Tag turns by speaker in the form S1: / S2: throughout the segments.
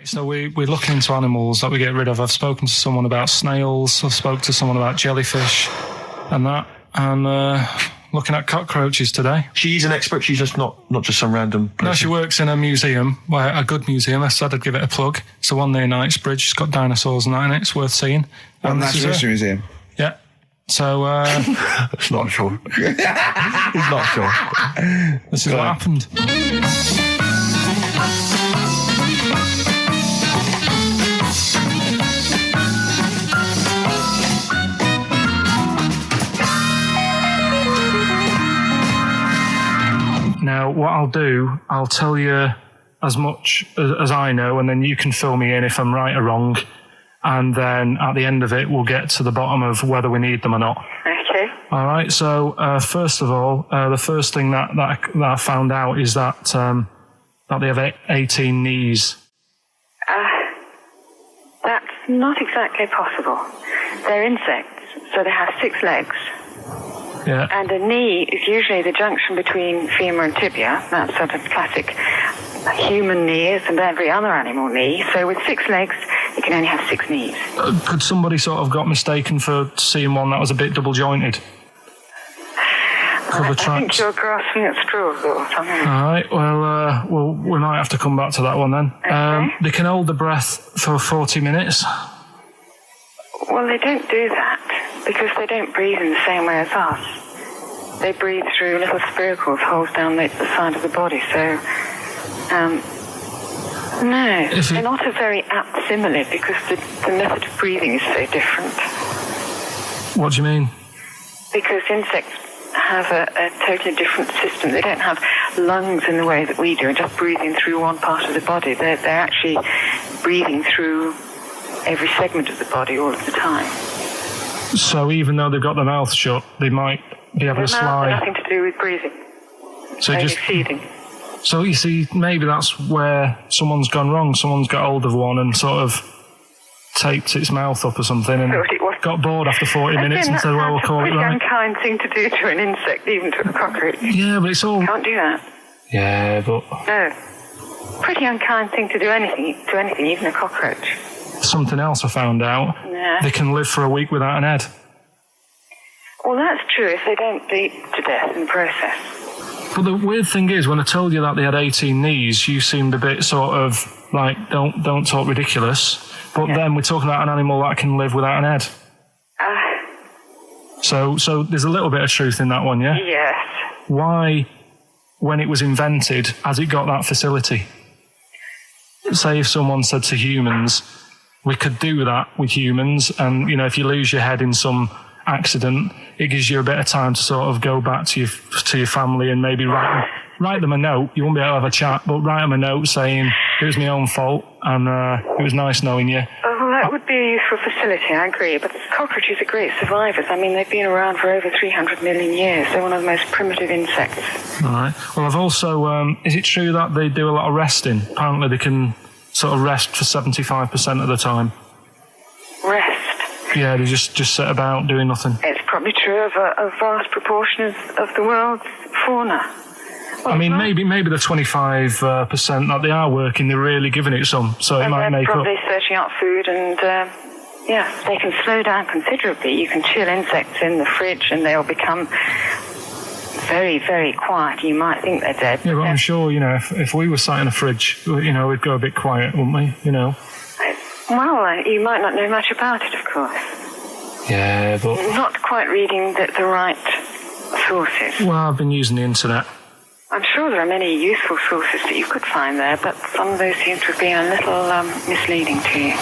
S1: So we're looking into animals that we get rid of. I've spoken to someone about snails, I've spoken to someone about jellyfish and that, and looking at cockroaches today.
S2: She's an expert, she's just not just some random person.
S1: No, she works in a museum, a good museum. I said I'd give it a plug. It's the one near Knightsbridge. It's got dinosaurs and that in it. It's worth seeing.
S3: Natural History Museum?
S1: Yeah. So,
S2: It's not sure. He's not sure.
S1: This is what happened. Now, what I'll do, I'll tell you as much as I know, and then you can fill me in if I'm right or wrong. And then at the end of it, we'll get to the bottom of whether we need them or not.
S4: Okay.
S1: All right. So, first of all, the first thing that I found out is that they have 18 knees.
S4: That's not exactly possible. They're insects, so they have 6 legs.
S1: Yeah.
S4: And a knee is usually the junction between femur and tibia. That's sort of classic human knees and every other animal knee. So with 6 legs, you can only have 6 knees.
S1: Could somebody sort of got mistaken for seeing one that was a bit double jointed?
S4: I think you're grasping at straws or something.
S1: All right. Well, we might have to come back to that one then.
S4: Okay.
S1: They can hold the breath for 40 minutes.
S4: Well, they don't do that because they don't breathe in the same way as us. They breathe through little spiracles, holes down the side of the body. So, no, they're not a very apt simile because the method of breathing is so different.
S1: What do you mean?
S4: Because insects have a totally different system. They don't have lungs in the way that we do and just breathing through one part of the body. They're actually breathing through every segment of the body all of the time.
S1: So even though they've got their mouth shut, they might be able to slide.
S4: Nothing to do with breathing.
S1: So
S4: only
S1: just
S4: feeding.
S1: So you see, maybe that's where someone's gone wrong. Someone's got hold of one and sort of taped its mouth up or something and got bored after 40 minutes and said, well, we'll call it right.
S4: It's a pretty unkind thing to do to an insect, even to a cockroach.
S1: Yeah, but it's all...
S4: You can't do that.
S1: Yeah, but...
S4: No. Pretty unkind thing to do to anything, even a cockroach.
S1: Something else I found out.
S4: Yeah.
S1: They can live for a week without an head.
S4: Well, that's true if they don't bleed to death in the process.
S1: But the weird thing is, when I told you that they had 18 knees, you seemed a bit sort of like, don't talk ridiculous. But then we're talking about an animal that can live without an head. So there's a little bit of truth in that one, yeah?
S4: Yes.
S1: Why, when it was invented, has it got that facility? Say if someone said to humans, we could do that with humans, and, you know, if you lose your head in some accident, it gives you a bit of time to sort of go back to your family and maybe write them a note. You won't be able to have a chat, but write them a note saying it was my own fault and it was nice knowing you.
S4: Well, that would be a useful facility, I agree. But cockroaches are great survivors. I mean, they've been around for over 300 million years. They're one of the most primitive insects.
S1: All right. Well, I've also... is it true that they do a lot of resting? Apparently they can sort of rest for 75% of the time.
S4: Rest?
S1: Yeah, they just sit about doing nothing.
S4: It's probably true of a vast proportion of the world's fauna.
S1: I mean, maybe the 25% that they are working, they're really giving it some, so it might make up.
S4: They're probably searching out food and, they can slow down considerably. You can chill insects in the fridge and they'll become very, very quiet. You might think they're dead.
S1: Yeah, but I'm sure, you know, if we were sat in a fridge, you know, we'd go a bit quiet, wouldn't we, you know?
S4: Well, you might not know much about it, of course.
S1: Yeah, but...
S4: Not quite reading the right sources.
S1: Well, I've been using the internet.
S4: I'm sure there are many useful sources that you could find there, but some of those seem to have been a little misleading to you.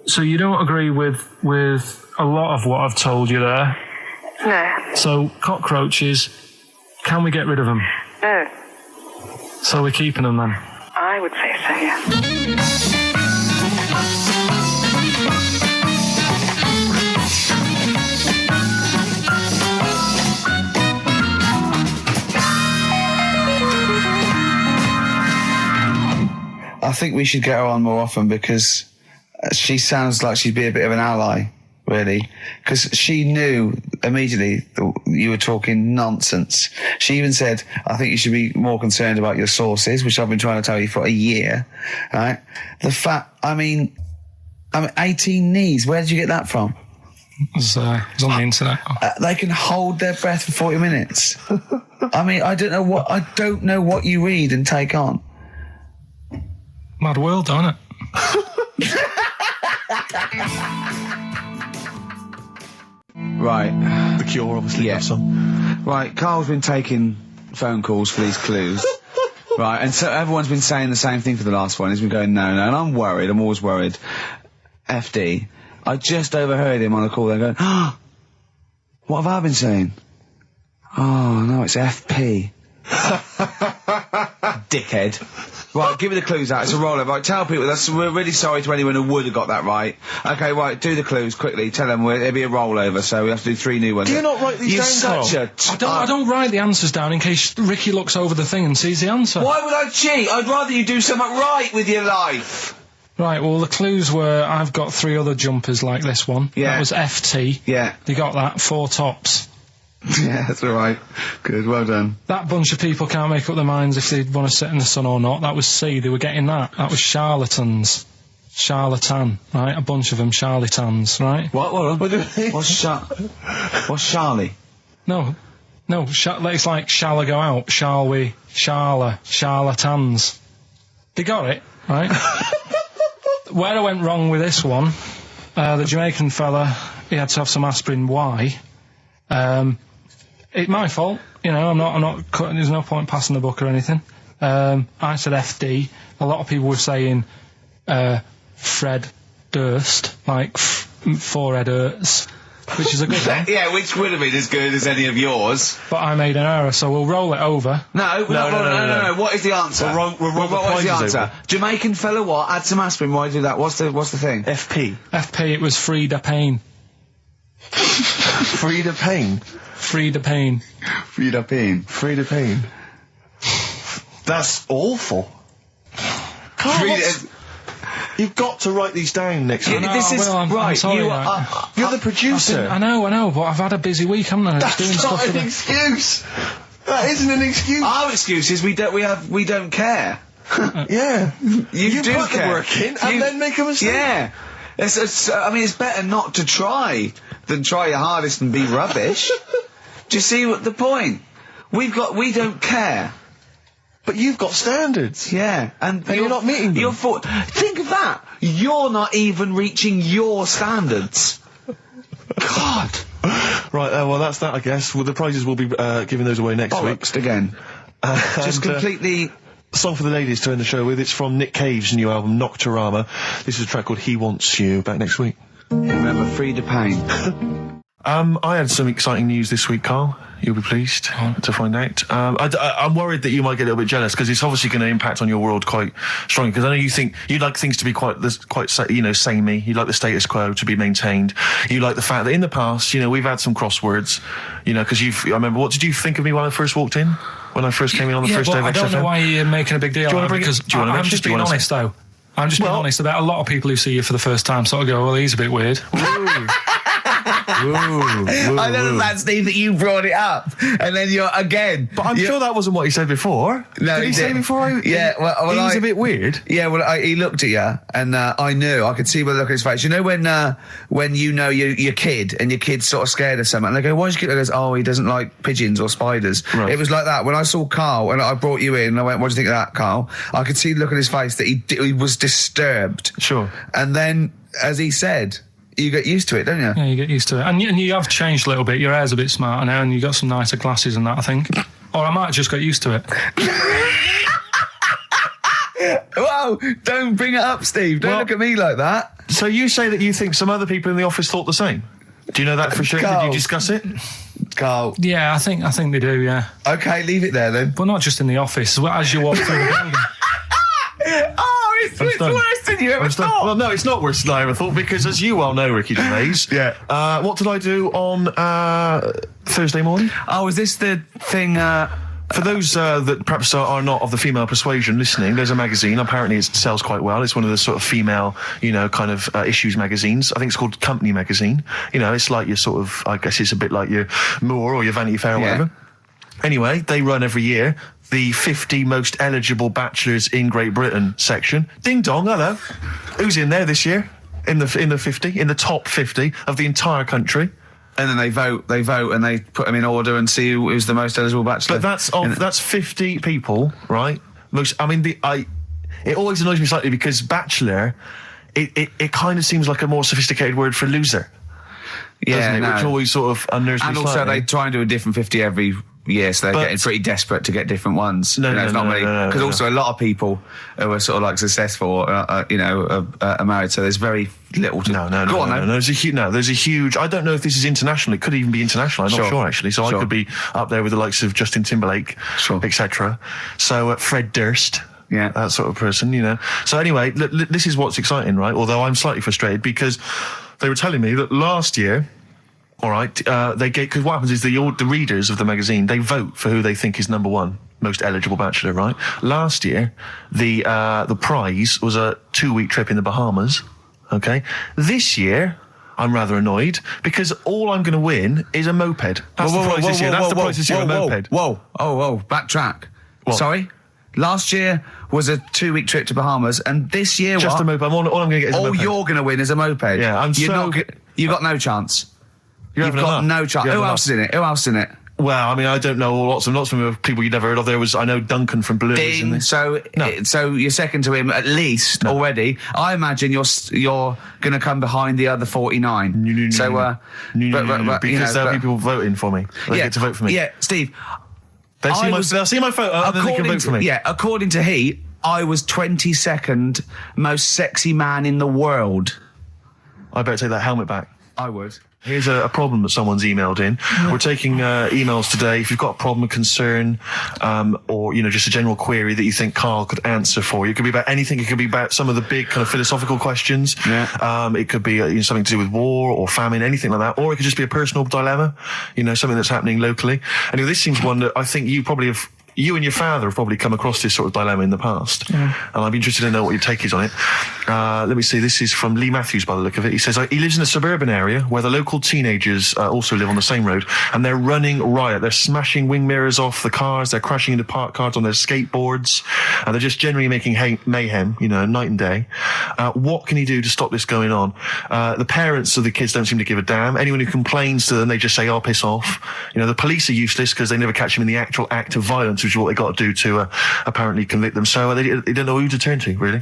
S1: So you don't agree with a lot of what I've told you there?
S4: No.
S1: So cockroaches, can we get rid of them?
S4: No.
S1: So we're keeping them then?
S4: I would say so, yeah.
S3: I think we should get her on more often because she sounds like she'd be a bit of an ally really, because she knew immediately that you were talking nonsense. She even said, I think you should be more concerned about your sources, which I've been trying to tell you for a year, right? The fact, I mean, 18 knees, where did you get that from?
S1: It was on the internet.
S3: They can hold their breath for 40 minutes. I mean, I don't know what you read and take on.
S1: Mad world, don't it?
S3: Right.
S2: The Cure, obviously.
S3: Yeah.
S2: That song.
S3: Right, Carl's been taking phone calls for these clues. Right, and so everyone's been saying the same thing for the last one. He's been going, no, and I'm worried. I'm always worried. FD. I just overheard him on a call there going, what have I been saying? Oh, no, it's FP. Dickhead. Right, give me the clues out. It's a rollover. Right, tell people, we're really sorry to anyone who would have got that right. Okay, right, do the clues quickly. Tell them it'll be a rollover, so we have to do 3 new ones.
S2: Do you not write these down,
S1: I don't write the answers down in case Ricky looks over the thing and sees the answer.
S3: Why would I cheat? I'd rather you do something right with your life.
S1: Right, well, the clues were, I've got 3 other jumpers like this one.
S3: Yeah.
S1: That was FT.
S3: Yeah.
S1: They got that, 4 tops.
S3: Yeah, that's all right. Good, well done.
S1: That bunch of people can't make up their minds if they want to sit in the sun or not. That was C, they were getting that. That was charlatans. Charlatan, right? A bunch of them, charlatans, right?
S2: What?
S3: What's Charlie?
S1: No, it's like, shall I go out? Shall we? Charlatans. They got it, right? Where I went wrong with this one, the Jamaican fella, he had to have some aspirin. Why? It's my fault, you know, I'm not cutting, there's no point passing the buck or anything. I said FD. A lot of people were saying, Fred Durst, like, forehead hurts, which is a good one.
S3: Yeah, which would have been as good as any of yours.
S1: But I made an error, so we'll roll it over.
S3: No. What is the answer? What's the answer?
S2: Over.
S3: Jamaican fella what? Add some aspirin, why do that? What's the thing?
S2: FP.
S1: FP, it was Frida Payne.
S2: Frida Payne.
S1: Frida Payne.
S3: Frida Payne.
S2: Frida Payne. That's awful. Carl, you've got to write these down next week.
S3: This is
S1: I'm
S3: right.
S1: sorry,
S2: You're the producer.
S1: I know, but I've had a busy week, haven't I?
S2: That's not an excuse. That isn't an excuse.
S3: Our excuse is we don't care.
S2: Yeah.
S3: You do
S2: put
S3: care.
S2: the work in and then make a mistake.
S3: Yeah. It's better not to try than try your hardest and be rubbish. Do you see what the point? We don't care.
S2: But you've got standards.
S3: Yeah, and
S2: you're not meeting them.
S3: Think of that. You're not even reaching your standards. God.
S2: Right, well, that's that, I guess. Well, the prizes will be giving those away next week.
S3: Bollocks again. Just completely...
S2: Song for the ladies to end the show with. It's from Nick Cave's new album, Nocturama. This is a track called He Wants You. Back next week.
S3: Remember, Frida Payne.
S2: I had some exciting news this week, Carl. You'll be pleased to find out. I'm worried that you might get a little bit jealous because it's obviously going to impact on your world quite strongly. Because I know you'd like things to be quite samey. You'd like the status quo to be maintained. You like the fact that in the past, we've had some crosswords. Because I remember, what did you think of me when I first walked in? When I first came in on the first day of XFM?
S1: I don't know why you're making a big deal out of it, because I'm just being honest, though. I'm just being honest about a lot of people who see you for the first time sort of go, well, he's a bit weird.
S3: I know that, Steve, that you brought it up, and then you're again.
S2: But I'm sure that wasn't what he said before.
S3: No,
S2: did he say before?
S3: Yeah, well,
S2: he's a bit weird.
S3: Yeah, well, he looked at you, and I knew. I could see by the look on his face. You know when you know your kid, and your kid's sort of scared of something, and they go, "Why's your kid?" He goes, "Oh, he doesn't like pigeons or spiders." Right. It was like that when I saw Carl, and I brought you in, and I went, "What do you think of that, Carl?" I could see the look on his face that he was disturbed.
S2: Sure.
S3: And then, as he said, you get used to it, don't you?
S1: Yeah, you get used to it. And you have changed a little bit. Your hair's a bit smarter now, and you got some nicer glasses and that, I think. Or I might have just got used to it.
S3: Whoa, don't bring it up, Steve. Don't look at me like that.
S2: So you say that you think some other people in the office thought the same? Do you know that for sure?
S3: Carl.
S2: Did you discuss it?
S3: Carl.
S1: Yeah, I think they do, yeah.
S3: Okay, leave it there then.
S1: But not just in the office, as you walk through the building.
S3: Oh, it's worse than you ever thought.
S2: Well, no, it's not worse than I ever thought, because as you well know, Ricky Gervais,
S3: yeah.
S2: What did I do on Thursday morning?
S3: Oh, is this the thing
S2: For those that perhaps are not of the female persuasion listening, there's a magazine. Apparently it sells quite well. It's one of the sort of female, kind of issues magazines. I think it's called Company Magazine. It's like your sort of, I guess it's a bit like your Moore or your Vanity Fair or whatever. Anyway, they run every year the 50 most eligible bachelors in Great Britain section. Ding dong, hello. Who's in there this year? In the 50, in the top 50 of the entire country.
S3: And then they vote, and they put them in order and see who's the most eligible bachelor.
S2: But that's 50 people, right? It always annoys me slightly because bachelor, it kind of seems like a more sophisticated word for loser.
S3: Yeah,
S2: doesn't it? Which always sort of unnerves me
S3: slightly. And also they try and do a different 50 every year, so they're getting pretty desperate to get different ones. Because also a lot of people who are sort of like successful, are married, so there's very little to... No. There's a huge... I don't know if this is international. It could even be international. I'm not sure, actually. So I could be up there with the likes of Justin Timberlake, etc. So Fred Durst... Yeah, that sort of person, So anyway, this is what's exciting, right? Although I'm slightly frustrated because they were telling me that last year... All right, because what happens is the readers of the magazine, they vote for who they think is number one most eligible bachelor, right? Last year, the prize was a 2-week trip in the Bahamas. Okay, this year I'm rather annoyed because all I'm going to win is a moped. That's the prize this year. That's the prize this year, a moped. Whoa! Backtrack.
S2: What?
S3: Sorry. Last year was a 2-week trip to Bahamas, and this year
S2: just a moped. All I'm going to get is a moped.
S3: All you're going to win is a moped.
S2: Yeah,
S3: you've got no chance. You've got no chance. Who else is in it?
S2: Well, I mean, I don't know lots of people you'd never heard of. I know Duncan from Blue.
S3: So you're second to him at least already. I imagine you're going to come behind the other 49.
S2: Because there'll be people voting for me. They get to vote for me.
S3: Yeah, Steve.
S2: They'll see my photo and then they can vote for me.
S3: Yeah, according to Heat, I was 22nd most sexy man in the world.
S2: I better take that helmet back.
S3: I would.
S2: Here's a problem that someone's emailed in. We're taking emails today. If you've got a problem, a concern, or just a general query that you think Karl could answer for you, it could be about anything. It could be about some of the big kind of philosophical questions. Yeah. It could be something to do with war or famine, anything like that, or it could just be a personal dilemma. Something that's happening locally. Anyway, this seems one that I think you probably have. You and your father have probably come across this sort of dilemma in the past. Yeah. And I'd be interested to know what your take is on it. Let me see. This is from Lee Matthews by the look of it. He says, he lives in a suburban area where the local teenagers also live on the same road, and they're running riot. They're smashing wing mirrors off the cars. They're crashing into parked cars on their skateboards. And they're just generally making mayhem, night and day. What can he do to stop this going on? The parents of the kids don't seem to give a damn. Anyone who complains to them, they just say, piss off. The police are useless because they never catch them in the actual act of violence, which is what they got to do to apparently convict them. So they don't know who to turn to, really.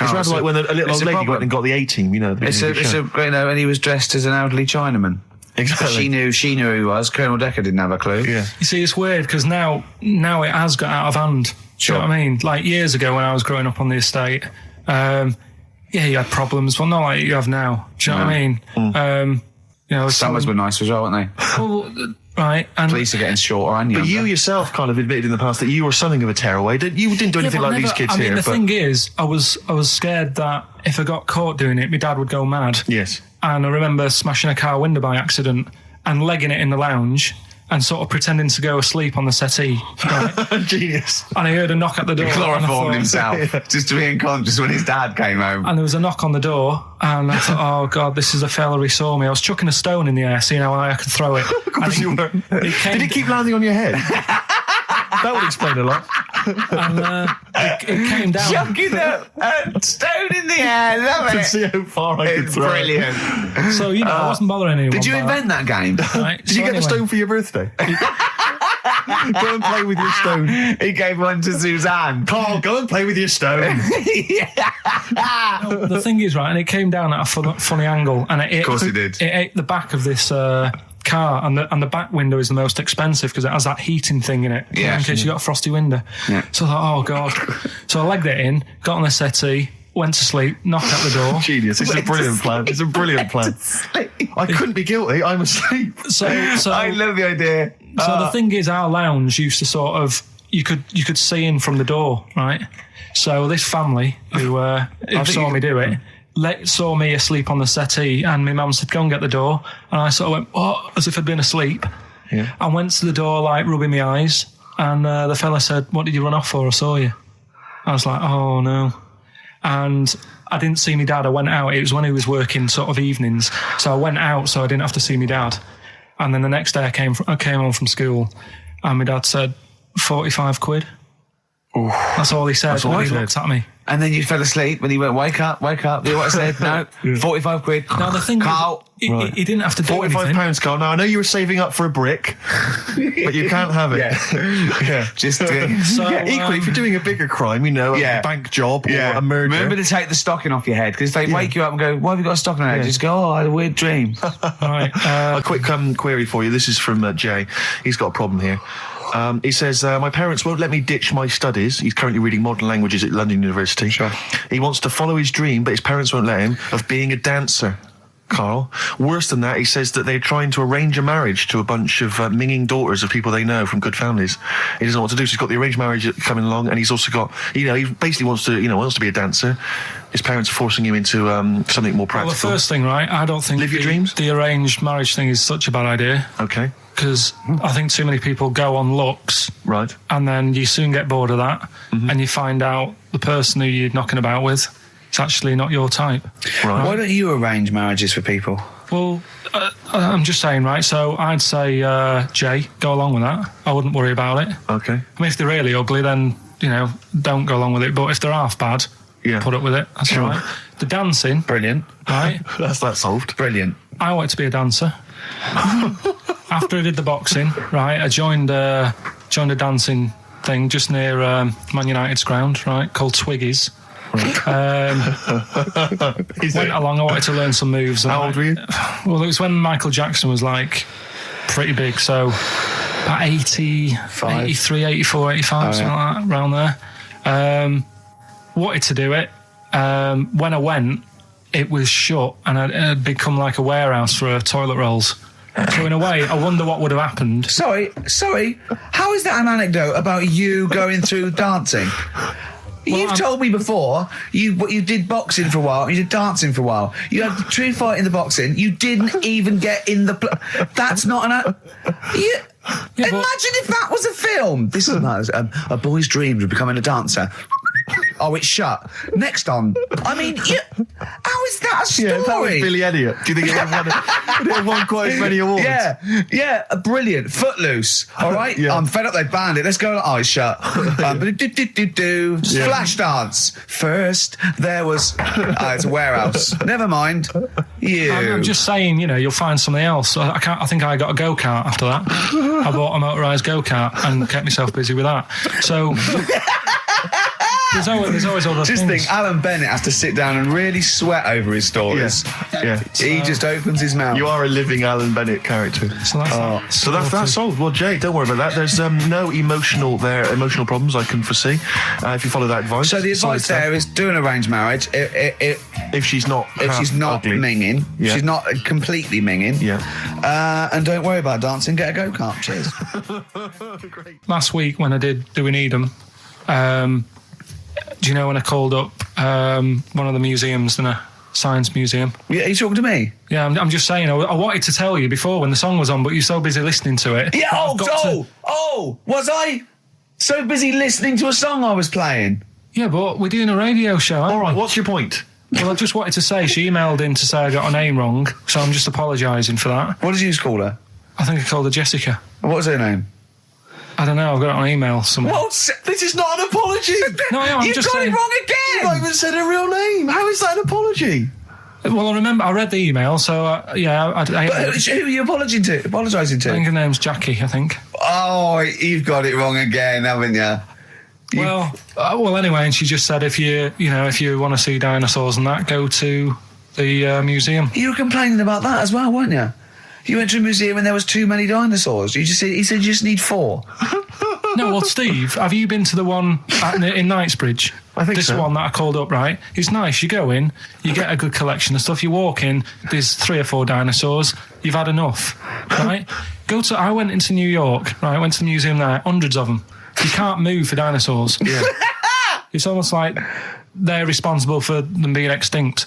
S2: It's rather like when a little old lady went and got the A-team,
S3: and he was dressed as an elderly Chinaman.
S2: Exactly.
S3: She knew who he was. Colonel Decker didn't have a clue.
S1: Yeah. You see, it's weird because now it has got out of hand. Do you know what I mean? Like years ago when I was growing up on the estate, you had problems. Well, not like you have now. Do you know what I mean?
S3: Summers were nice as well, weren't they?
S1: Well, right. And
S3: police are getting shorter and younger.
S2: But you yourself kind of admitted in the past that you were something of a tearaway. You didn't do anything like these kids here.
S1: The thing is, I was scared that if I got caught doing it, my dad would go mad.
S2: Yes.
S1: And I remember smashing a car window by accident and legging it in the lounge and sort of pretending to go asleep on the settee. Right?
S2: Genius.
S1: And I heard a knock at the door.
S3: He chloroformed himself just to be unconscious when his dad came home.
S1: And there was a knock on the door, and I thought, oh God, this is a fella who saw me. I was chucking a stone in the air, seeing how high I could throw it.
S2: Of course you were. Did it keep landing on your head? That would explain a lot.
S1: And it came down.
S3: Chucking a stone in the air, love it.
S2: To see how far I could throw
S3: brilliant.
S2: it.
S1: So, I wasn't bothering anyone.
S3: Did you invent that game?
S1: Right,
S2: Did you get a stone for your birthday? Go and play with your stone.
S3: He gave one to Suzanne.
S2: Karl, go and play with your stone.
S1: The thing is, right, and it came down at a funny angle. And
S3: of course it did.
S1: It ate the back of this car, and the back window is the most expensive because it has that heating thing in it.
S3: Yeah.
S1: In case you got a frosty window. Yeah. So I thought, oh God. So I legged it in, got on the settee, went to sleep, knocked at the door.
S2: Genius. It's a brilliant plan. It's a brilliant plan. I couldn't be guilty. I'm asleep.
S1: So
S3: I love the idea.
S1: So the thing is, our lounge used to sort of, you could see in from the door, right? So this family who saw me do it, saw me asleep on the settee, and my mum said, go and get the door. And I sort of went, what? As if I'd been asleep.
S2: Yeah.
S1: I went to the door, like, rubbing my eyes. And the fella said, "What did you run off for? I saw you." I was like, "Oh no." And I didn't see my dad. I went out. It was when he was working sort of evenings. So I went out so I didn't have to see my dad. And then the next day I came home from school and my dad said, 45 quid. Ooh. That's all he said when he looked at me.
S3: And then you fell asleep and he went, wake up. You know what I said? No, 45 quid.
S1: Now the thing
S3: Carl.
S1: He didn't have to do anything.
S2: £45, Carl. Now, I know you were saving up for a brick, but you can't have it.
S3: Yeah. Just equally,
S2: if you're doing a bigger crime, a bank job or a murder.
S3: Remember to take the stocking off your head, because if they wake you up and go, why have you got a stocking on your head? Just go, oh, I had a weird dream.
S1: Right.
S2: A quick query for you. This is from Jay. He's got a problem here. He says, my parents won't let me ditch my studies. He's currently reading modern languages at London University.
S3: Sure.
S2: He wants to follow his dream, but his parents won't let him, of being a dancer. Carl. Worse than that, he says that they're trying to arrange a marriage to a bunch of minging daughters of people they know from good families. He doesn't know what to do, so he's got the arranged marriage coming along, and he's also got, he basically wants to be a dancer. His parents are forcing him into something more practical.
S1: Well, the first thing, right, I don't think
S2: live your dreams.
S1: The arranged marriage thing is such a bad idea.
S2: Okay.
S1: Because I think too many people go on looks.
S2: Right.
S1: And then you soon get bored of that, and you find out the person who you're knocking about with, it's actually not your type.
S2: Right.
S3: Why don't you arrange marriages for people?
S1: Well, I'm just saying, right, so I'd say, Jay, go along with that. I wouldn't worry about it.
S2: Okay.
S1: I mean, if they're really ugly, then, don't go along with it. But if they're half bad, put up with it. That's all right. The dancing.
S3: Brilliant.
S1: Right?
S2: That's that solved.
S3: Brilliant.
S1: I wanted to be a dancer. After I did the boxing, right, I joined a dancing thing just near Man United's ground, right, called Twiggy's. Went along, I wanted to learn some moves.
S2: How old were you?
S1: Well, it was when Michael Jackson was like pretty big, so about 83, 84, 85, something like that, around there. Wanted to do it. When I went, it was shut and it had become like a warehouse for toilet rolls. So in a way, I wonder what would have happened.
S3: Sorry. How is that an anecdote about you going through dancing? You've told me before you did boxing for a while, you did dancing for a while. You had a true fight in the boxing. You didn't even get in the... That's not an... Imagine if that was a film. This is nice. A boy's dreams of becoming a dancer. Oh, it's shut. Next on. I mean, how is that a story?
S2: Yeah, that was Billy Elliot. Do you think it have won quite as many awards?
S3: Yeah, brilliant. Footloose. All right?
S2: Yeah.
S3: I'm fed up they banned it. Let's go. Eyes shut. Flash dance. First, there was... it's a warehouse. Never mind.
S1: I'm just saying, you'll find something else. I think I got a go-kart after that. I bought a motorised go-kart and kept myself busy with that. So... There's always other things.
S3: Just think, Alan Bennett has to sit down and really sweat over his stories.
S2: Yeah.
S3: He just opens his mouth.
S2: You are a living Alan Bennett character.
S1: So that's
S2: solved. Well, Jay, don't worry about that. There's no emotional problems I can foresee if you follow that advice.
S3: So the advice there is do an arranged marriage.
S2: If she's not ugly.
S3: minging, she's not completely minging.
S2: Yeah.
S3: And don't worry about dancing. Get a go-kart. Cheers.
S2: Great.
S1: Last week when I did Do We Need 'Em, do you know when I called up one of the museums in a science museum?
S3: Yeah, are you talking to me?
S1: Yeah, I'm just saying, I wanted to tell you before when the song was on, but you're so busy listening to it.
S3: Yeah, was I so busy listening to a song I was playing?
S1: Yeah, but we're doing a radio show, aren't
S2: All right,
S1: we?
S2: what's your point?
S1: Well, I just wanted to say, she emailed in to say I got her name wrong, so I'm just apologising for that.
S3: What did you call her?
S1: I think I called her Jessica.
S3: What was her name?
S1: I don't know, I've got it on email somewhere.
S3: Well,
S2: this is not an apology.
S1: No, I'm
S3: You've
S1: just
S3: got
S1: saying...
S3: it wrong again.
S2: You've not even said her real name. How is that an apology?
S1: Well, I remember, I read the email, so,
S3: But who are you apologising to?
S1: I think her name's Jackie, I think.
S3: Oh, you've got it wrong again, haven't you?
S1: Well, anyway, and she just said if you want to see dinosaurs and that, go to the museum.
S3: You were complaining about that as well, weren't you? You went to a museum and there was too many dinosaurs. He said you just need 4.
S1: No, well, Steve, have you been to the one in Knightsbridge?
S2: I think
S1: this
S2: so.
S1: one that I called up, right? It's nice. You go in, you get a good collection of stuff. You walk in, there's 3 or 4 dinosaurs. You've had enough, right? I went into New York, right? I went to the museum there, hundreds of them. You can't move for dinosaurs.
S2: Yeah.
S1: It's almost like they're responsible for them being extinct.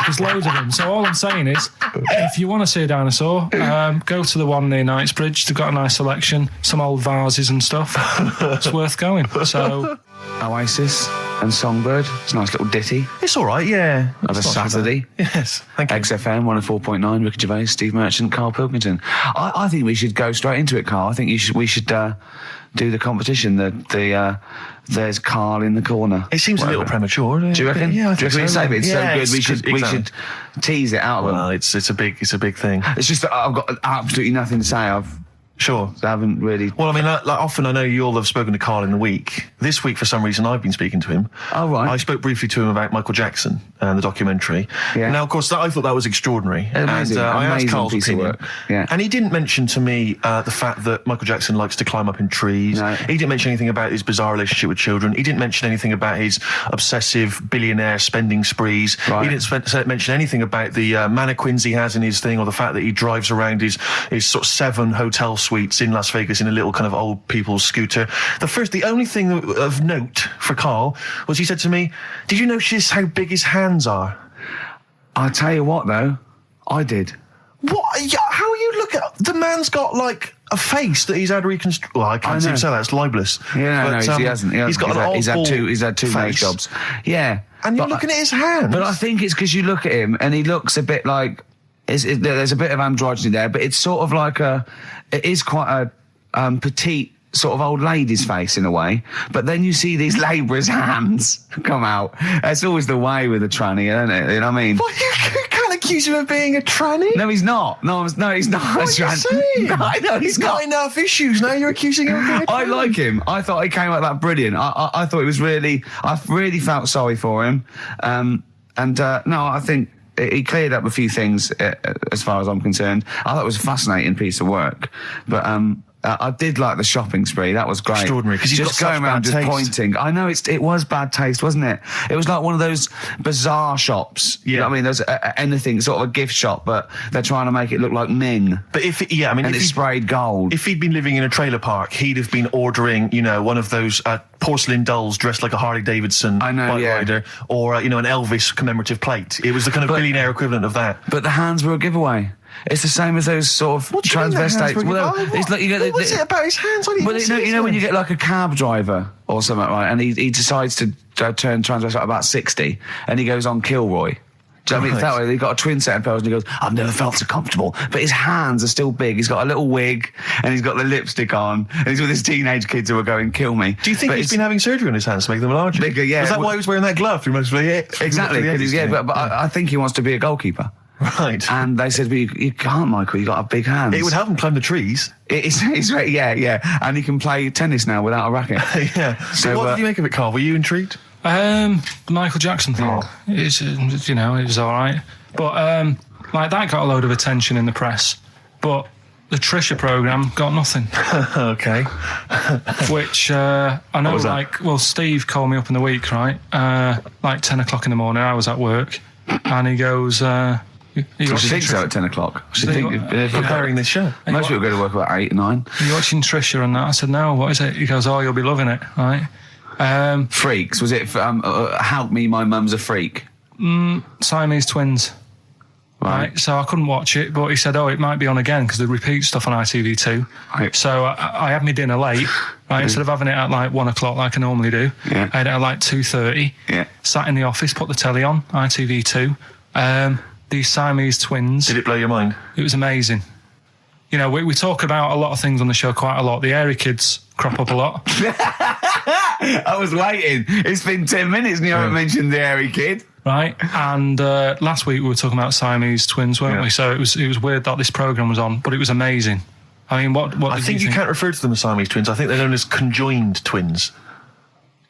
S1: There's loads of them. So all I'm saying is, if you want to see a dinosaur, go to the one near Knightsbridge. They've got a nice selection, some old vases and stuff. It's worth going. So
S3: Oasis and Songbird. It's a nice little ditty.
S2: It's all right, yeah.
S3: Of a Saturday.
S2: Yes, thank you.
S3: XFM 104.9. Ricky Gervais, Steve Merchant, Karl Pilkington. I think we should go straight into it, Karl. I think we should do the competition. There's Karl in the corner.
S2: It seems a little premature.
S3: Do you reckon?
S2: Yeah, I
S3: do you
S2: think
S3: reckon
S2: so.
S3: it's so good?
S2: Yeah,
S3: We should tease it out of them.
S2: Well, it's a big thing.
S3: It's just that I've got absolutely nothing to say.
S2: Sure.
S3: I haven't really...
S2: Well, I mean, like often I know you all have spoken to Karl in the week. This week, for some reason, I've been speaking to him.
S3: Oh, right.
S2: I spoke briefly to him about Michael Jackson and the documentary.
S3: Yeah.
S2: Now, of course, I thought that was extraordinary.
S3: Amazing,
S2: and I asked Karl's
S3: piece of
S2: opinion.
S3: work. Yeah.
S2: And he didn't mention to me the fact that Michael Jackson likes to climb up in trees.
S3: No.
S2: He didn't mention anything about his bizarre relationship with children. He didn't mention anything about his obsessive billionaire spending sprees.
S3: Right.
S2: He didn't mention anything about the mannequins he has in his thing, or the fact that he drives around his sort of 7 hotel suites in Las Vegas in a little kind of old people's scooter. The only thing of note for Karl was he said to me, "Did you notice how big his hands are?"
S3: I'll tell you what, though. I did.
S2: What? Yeah, how you look at... The man's got, like, a face that he's had reconstructed. Well, I can't seem to say that. It's libelous.
S3: Yeah,
S2: But,
S3: no, he hasn't.
S2: He's got an
S3: he's had two
S2: face.
S3: nose jobs. Yeah.
S2: And you're looking at his hands.
S3: But I think it's because you look at him and he looks a bit like... there's a bit of androgyny there, but it's sort of like it is quite a petite sort of old lady's face in a way, but then you see these labourers' hands come out. That's always the way with a tranny, isn't it? You know what I mean?
S2: Well, you can't accuse him of being a tranny.
S3: No, he's not. No, he's not.
S2: What are you saying?
S3: No, I know
S2: he's got enough issues. Now you're accusing him of being a tranny.
S3: I like him. I thought he came out that brilliant. I thought it was really... I really felt sorry for him. No, I think he cleared up a few things as far as I'm concerned. I thought it was a fascinating piece of work. But I did like the shopping spree. That was great.
S2: Extraordinary, because he's
S3: just
S2: got
S3: going
S2: such
S3: around
S2: bad
S3: just
S2: taste.
S3: pointing. I know it was bad taste, wasn't it? It was like one of those bizarre shops.
S2: Yeah.
S3: You know what I mean? There's anything, sort of a gift shop, but they're trying to make it look like Ming.
S2: But
S3: and it's sprayed gold.
S2: If he'd been living in a trailer park, he'd have been ordering, one of those porcelain dolls dressed like a Harley Davidson bike rider, or an Elvis commemorative plate. It was the kind of billionaire equivalent of that.
S3: But the hands were a giveaway. It's the same as those sort of transvestites. It's like you get.
S2: What's it about his hands?
S3: When you get like a cab driver or something, right? And he decides to turn transvestite about 60, and he goes on Kilroy. Do you know what I mean? It's that way. He's got a twin set of pearls, and he goes, "I've never felt so comfortable." But his hands are still big. He's got a little wig, and he's got the lipstick on, and he's with his teenage kids who are going, "Kill me."
S2: Do you think he's been having surgery on his hands to make them larger?
S3: Bigger, yeah.
S2: Is that why he was wearing that glove?
S3: Exactly. But I think he wants to be a goalkeeper.
S2: Right.
S3: And they said, well, you can't, Michael, you got a big hands.
S2: It would help him climb the trees.
S3: Yeah. And he can play tennis now without a racket.
S2: Yeah. So what did you make of it, Karl? Were you intrigued?
S1: The Michael Jackson thing, it was all right. But, that got a load of attention in the press. But the Trisha programme got nothing.
S2: Okay.
S1: Which, I know, Steve called me up in the week, right? 10 o'clock in the morning, I was at work. And he goes,
S3: I think so at 10 o'clock.
S2: Preparing this show.
S3: Most people go to work about 8 or 9.
S1: Are you watching Trisha and that? I said, no, what is it? He goes, oh, you'll be loving it, right?
S3: Freaks. Was it, Help Me, My Mum's a Freak?
S1: Siamese twins. Right. So I couldn't watch it, but he said, oh, it might be on again because they repeat stuff on ITV2. Right. So I had my dinner late, right? Instead of having it at 1 o'clock like I normally do, I had it at 2:30.
S3: Yeah.
S1: Sat in the office, put the telly on, ITV2. These Siamese twins.
S2: Did it blow your mind?
S1: It was amazing. We talk about a lot of things on the show quite a lot. The Airy kids crop up a lot.
S3: I was waiting. It's been 10 minutes and you haven't mentioned the Airy kid.
S1: Right, and last week we were talking about Siamese twins, weren't we? So it was weird that this programme was on, but it was amazing. I mean, what
S2: I think you can't refer to them as Siamese twins. I think they're known as conjoined twins.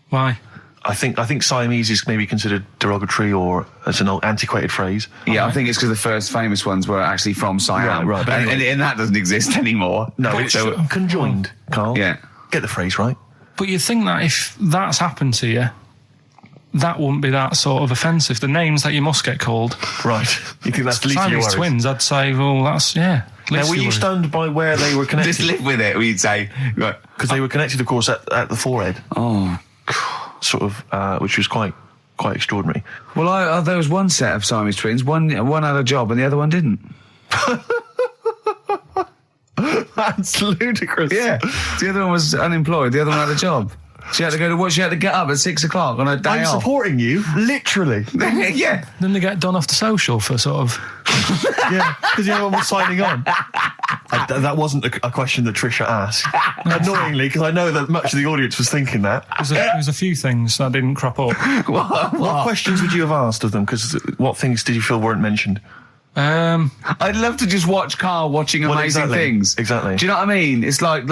S1: Why?
S2: I think Siamese is maybe considered derogatory or as an old antiquated phrase.
S3: Yeah, I think it's because the first famous ones were actually from Siam.
S2: Right.
S3: And that doesn't exist anymore.
S2: No, it's conjoined, Karl.
S3: Yeah.
S2: Get the phrase right.
S1: But you'd think that if that's happened to you, that wouldn't be that sort of offensive. The names that you must get called.
S2: Right. You think that's the least of your worries?
S1: Siamese twins, I'd say, well, that's, yeah.
S2: Now, were you stunned by where they were connected?
S3: Just live with it, we'd say.
S2: Because they were connected, of course, at the forehead.
S3: Oh.
S2: Sort of, which was quite quite extraordinary.
S3: Well, there was one set of Siamese twins. One had a job and the other one didn't.
S2: That's ludicrous.
S3: Yeah. The other one was unemployed. The other one had a job. She had to go to work. She had to get up at 6 o'clock on her day
S2: I'm
S3: off.
S2: supporting you, literally.
S3: Yeah.
S1: Then they get done off the social for sort of...
S2: Yeah, because the other one was signing on. That wasn't a question that Trisha asked. Annoyingly, because I know that much of the audience was thinking that.
S1: There was a few things that didn't crop up.
S2: What questions would you have asked of them? Because what things did you feel weren't mentioned?
S3: I'd love to just watch Carl watching amazing things.
S2: Exactly.
S3: Do you know what I mean? It's like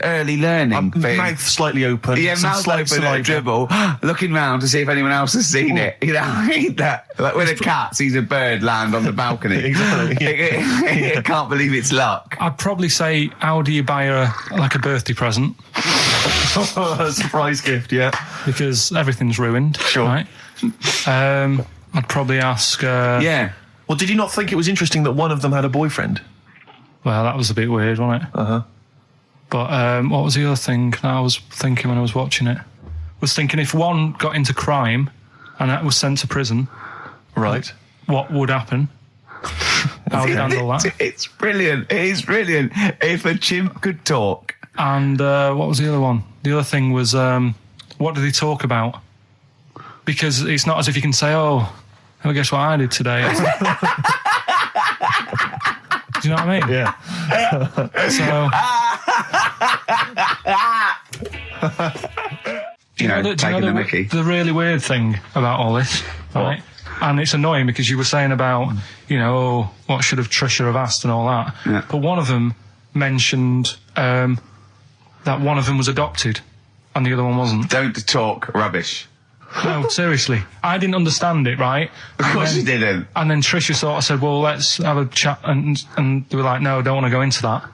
S3: early learning thing.
S2: Mouth slightly open.
S3: Yeah, mouth open at a dribble, looking round to see if anyone else has seen it. You know, I hate that. Like when a cat sees a bird land on the balcony.
S2: Exactly.
S3: It can't believe it's luck.
S1: I'd probably say, how do you buy a birthday present?
S2: A surprise gift, yeah.
S1: Because everything's ruined.
S2: Sure.
S1: Right? I'd probably ask...
S3: Yeah.
S2: Well, did you not think it was interesting that one of them had a boyfriend?
S1: Well, that was a bit weird, wasn't it?
S2: Uh-huh.
S1: But what was the other thing that I was thinking when I was watching it? I was thinking if one got into crime and that was sent to prison...
S2: Right.
S1: What would happen? How would you handle that?
S3: It's brilliant. It is brilliant. If a chimp could talk.
S1: And what was the other one? The other thing was, what did he talk about? Because it's not as if you can say, oh, guess what I did today? Do you know what I mean?
S2: Yeah.
S3: Taking the mickey.
S1: The really weird thing about all this, right? And it's annoying because you were saying about, what should have Trisha have asked and all that.
S3: Yeah.
S1: But one of them mentioned that one of them was adopted and the other one wasn't.
S3: Don't talk rubbish.
S1: No, seriously. I didn't understand it, right?
S3: Of course you didn't.
S1: And then Trisha sort of said, well, let's have a chat. And they were like, no, don't want to go into that.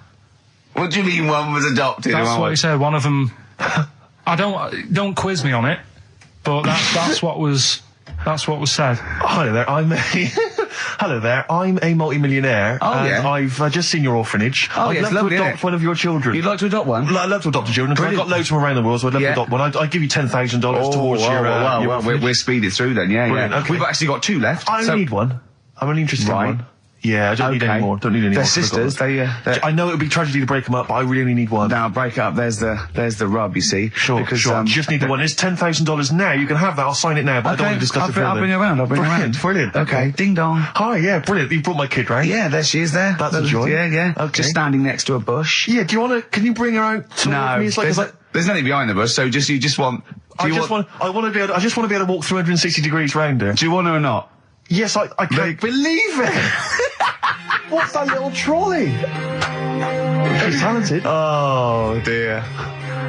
S3: What do you mean one was adopted?
S1: That's what he said. One of them... don't quiz me on it, but that's what was said.
S2: Hello there, I'm a multi-millionaire. And I've just seen your orphanage. I'd love to adopt one of your children.
S3: You'd like to adopt one?
S2: I'd love to adopt a children, because I've got loads from around the world, so I'd love to adopt one. I'd give you $10,000 towards your orphanage.
S3: We're speeding through then, yeah.
S2: Okay.
S3: We've actually got 2 left.
S2: I only need one. I'm only interested in one. Yeah, I don't need any more. Don't need any more.
S3: They're sisters.
S2: I know it would be tragedy to break them up, but I really only need one.
S3: Now break it up. There's the rub. You see.
S2: Sure. You just need the one. It's $10,000 now. You can have that. I'll sign it now, but I don't want to discuss it further.
S3: I'll bring her around.
S2: Brilliant.
S3: Okay. Ding dong.
S2: Hi. Yeah. Brilliant. You brought my kid round.
S3: Yeah. There she is. There.
S2: That's a joy.
S3: Yeah.
S2: Okay.
S3: Just standing next to a bush.
S2: Yeah. Do you want to? Can you bring her out?
S3: No. There's nothing behind the bush. So you just want. I just want to be able to walk 360 degrees round her. Do you want her or not?
S2: Yes. I can't believe it. What's that little trolley? She's talented.
S3: Oh, dear.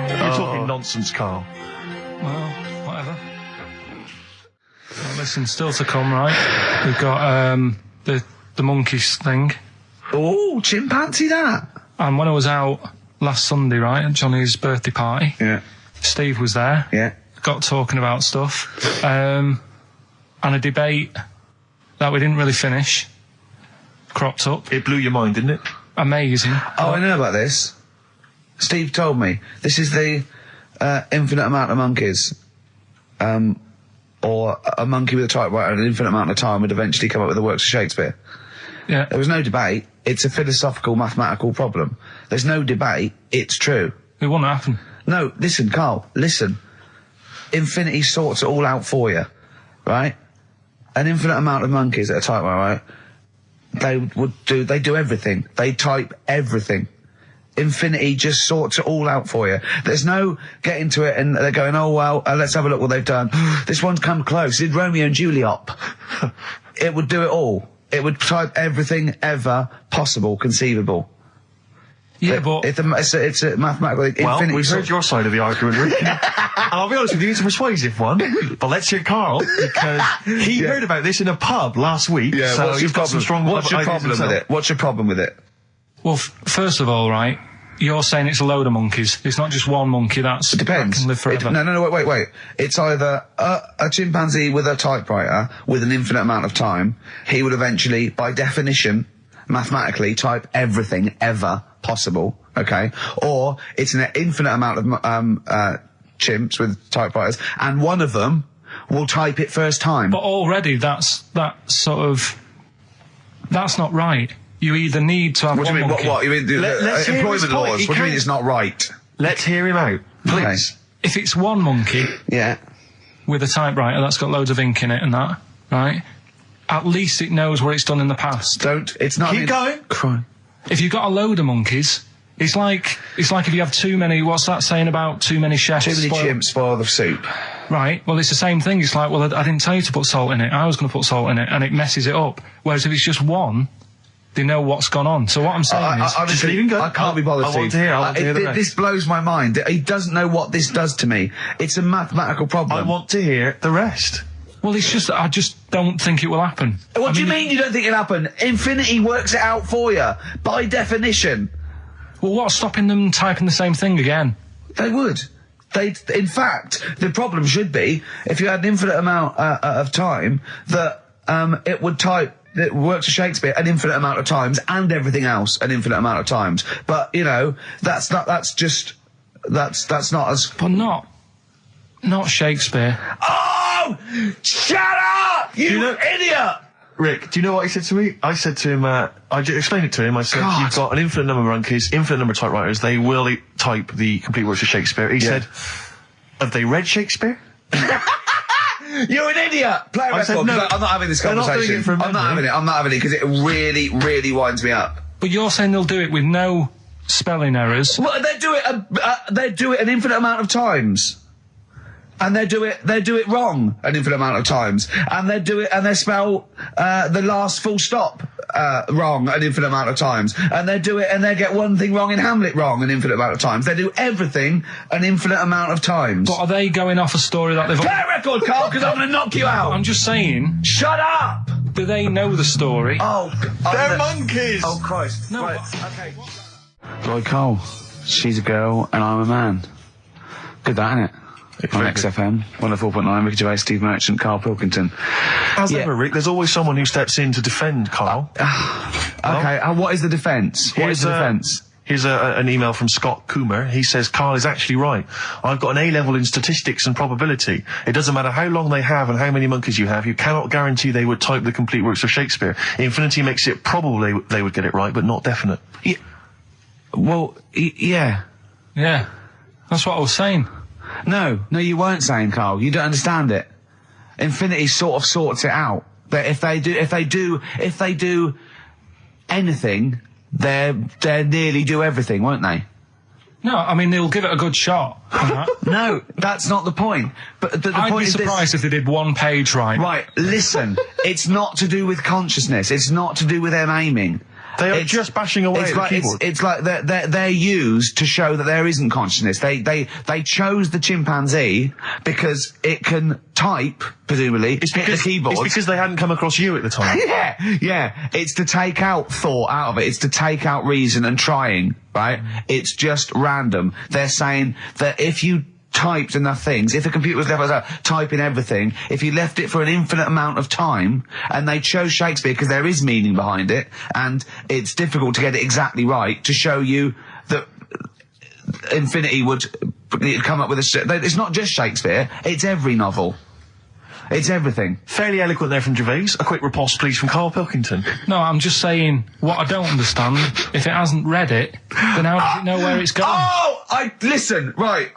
S2: You're talking nonsense, Carl.
S1: Well, whatever. Well, listen, still to come, right? We've got the monkeys thing.
S3: Oh, chimpanzee that.
S1: And when I was out last Sunday, right, at Johnny's birthday party, Steve was there.
S3: Yeah.
S1: Got talking about stuff. And a debate that we didn't really finish cropped up.
S2: It blew your mind, didn't it?
S1: Amazing.
S3: Oh, I know about this. Steve told me. This is the infinite amount of monkeys. Or a monkey with a typewriter and an infinite amount of time would eventually come up with the works of Shakespeare.
S1: Yeah.
S3: There was no debate. It's a philosophical, mathematical problem. There's no debate. It's true.
S1: It wouldn't happen.
S3: No, listen, Carl, listen. Infinity sorts it all out for you, right? An infinite amount of monkeys at a typewriter, right? They do everything. They type everything. Infinity just sorts it all out for you. There's no getting to it and they're going, oh, well, let's have a look what they've done. This one's come close. Did Romeo and Juliet. It would do it all. It would type everything ever possible, conceivable.
S1: Yeah, but...
S3: It's a mathematical...
S2: Well, we've heard your side of the argument, Rick. And I'll be honest with you, it's a persuasive one. But let's hear Carl, because he heard about this in a pub last week.
S3: Yeah,
S2: so
S3: what's your problem? What's your problem with it? What's your problem with it?
S1: Well, first of all, right, you're saying it's a load of monkeys. It's not just one monkey that
S3: depends.
S1: can live forever.
S3: No, wait. It's either a chimpanzee with a typewriter with an infinite amount of time. He would eventually, by definition, mathematically, type everything ever possible, okay? Or it's an infinite amount of chimps with typewriters, and one of them will type it first time.
S1: But already that's not right. You either need to have
S3: What do you mean?
S1: monkey.
S3: What? You mean
S2: Let's hear his
S3: employment
S2: point.
S3: laws?
S2: He
S3: What do you mean
S2: can't-
S3: it's not right?
S2: Let's hear him out, please.
S1: If it's one monkey
S3: Yeah.
S1: with a typewriter that's got loads of ink in it and that, right? At least it knows what it's done in the past.
S3: It's not.
S2: Keep going.
S3: Cry.
S1: If you've got a load of monkeys, it's like if you have too many. What's that saying about too many chefs?
S3: Too many chimps spoil the soup.
S1: Right. Well, it's the same thing. It's like, well, I didn't tell you to put salt in it. I was going to put salt in it, and it messes it up. Whereas if it's just one, they know what's gone on. So what I'm saying is,
S2: just leave him go.
S3: I can't be bothered.
S2: I want to hear. I want to hear the rest.
S3: This blows my mind. He doesn't know what this does to me. It's a mathematical problem.
S2: I want to hear the rest.
S1: well, it's just I just don't think it will happen.
S3: What do you mean you don't think it'll happen? Infinity works it out for you by definition.
S1: Well, what's stopping them typing the same thing again?
S3: They would. In fact, the problem should be if you had an infinite amount of time that it would type. It works for Shakespeare an infinite amount of times and everything else an infinite amount of times. But you know, that's not as.
S1: But not Shakespeare.
S3: Oh, shut up, you idiot!
S2: Rick, do you know what he said to me? I said to him, I explained it to him. I said,
S3: God.
S2: you've got an infinite number of monkeys, infinite number of typewriters. They will type the complete works of Shakespeare. He said, have they read Shakespeare?
S3: You're an idiot! Play a
S2: I
S3: record.
S2: said, no,
S3: I'm not having this
S2: they're not
S3: conversation.
S2: doing it from
S3: I'm not
S2: memory.
S3: having it because it really, really winds me up.
S1: But you're saying they'll do it with no spelling errors.
S3: Well, they do it an infinite amount of times. And they do it wrong an infinite amount of times. And they spell the last full stop wrong an infinite amount of times. And they get one thing wrong in Hamlet wrong an infinite amount of times. They do everything an infinite amount of times.
S1: But are they going off a story that they've...
S3: Play a record, Carl, because I'm going to knock you out.
S1: I'm just saying,
S3: Shut up!
S1: do they know the story?
S3: Oh,
S2: They're monkeys!
S3: Oh, Christ.
S1: No,
S3: Right, okay. Right, Carl. She's a girl and I'm a man. Good that, innit? On
S2: very good.
S3: XFM, 104.9, Ricky Gervais, Steve Merchant, Karl Pilkington.
S2: As
S3: Yeah.
S2: ever, Rick, there's always someone who steps in to defend Carl.
S3: Okay, what is the defence? What is the defence?
S2: Here's an email from Scott Coomer. He says, Carl is actually right. I've got an A-level in statistics and probability. It doesn't matter how long they have and how many monkeys you have. You cannot guarantee they would type the complete works of Shakespeare. Infinity makes it probable they would get it right, but not definite.
S3: Yeah. Well, yeah.
S1: Yeah, that's what I was saying.
S3: No, you weren't saying, Carl. You don't understand it. Infinity sort of sorts it out. That if they do anything, they nearly do everything, won't they?
S1: No, I mean, they'll give it a good shot.
S3: No, that's not the point. But the
S1: I'd
S3: point
S1: be
S3: is
S1: surprised if they did one page right.
S3: Right, listen. It's not to do with consciousness. It's not to do with them aiming.
S2: They are just bashing away at the keyboard.
S3: It's like they're used to show that there isn't consciousness. They chose the chimpanzee because it can type, presumably, hit the keyboard.
S2: It's because they hadn't come across you at the time.
S3: Yeah. It's to take out thought out of it. It's to take out reason and trying, right? It's just random. They're saying that if you typed enough things, if the computer was left typing everything, if you left it for an infinite amount of time, and they chose Shakespeare because there is meaning behind it, and it's difficult to get it exactly right, to show you that Infinity would come up with it's not just Shakespeare, it's every novel. It's everything.
S2: Fairly eloquent there from Gervais. A quick riposte, please, from Karl Pilkington.
S1: No, I'm just saying, what I don't understand, if it hasn't read it, then how does it know where it's going?
S3: Listen, right,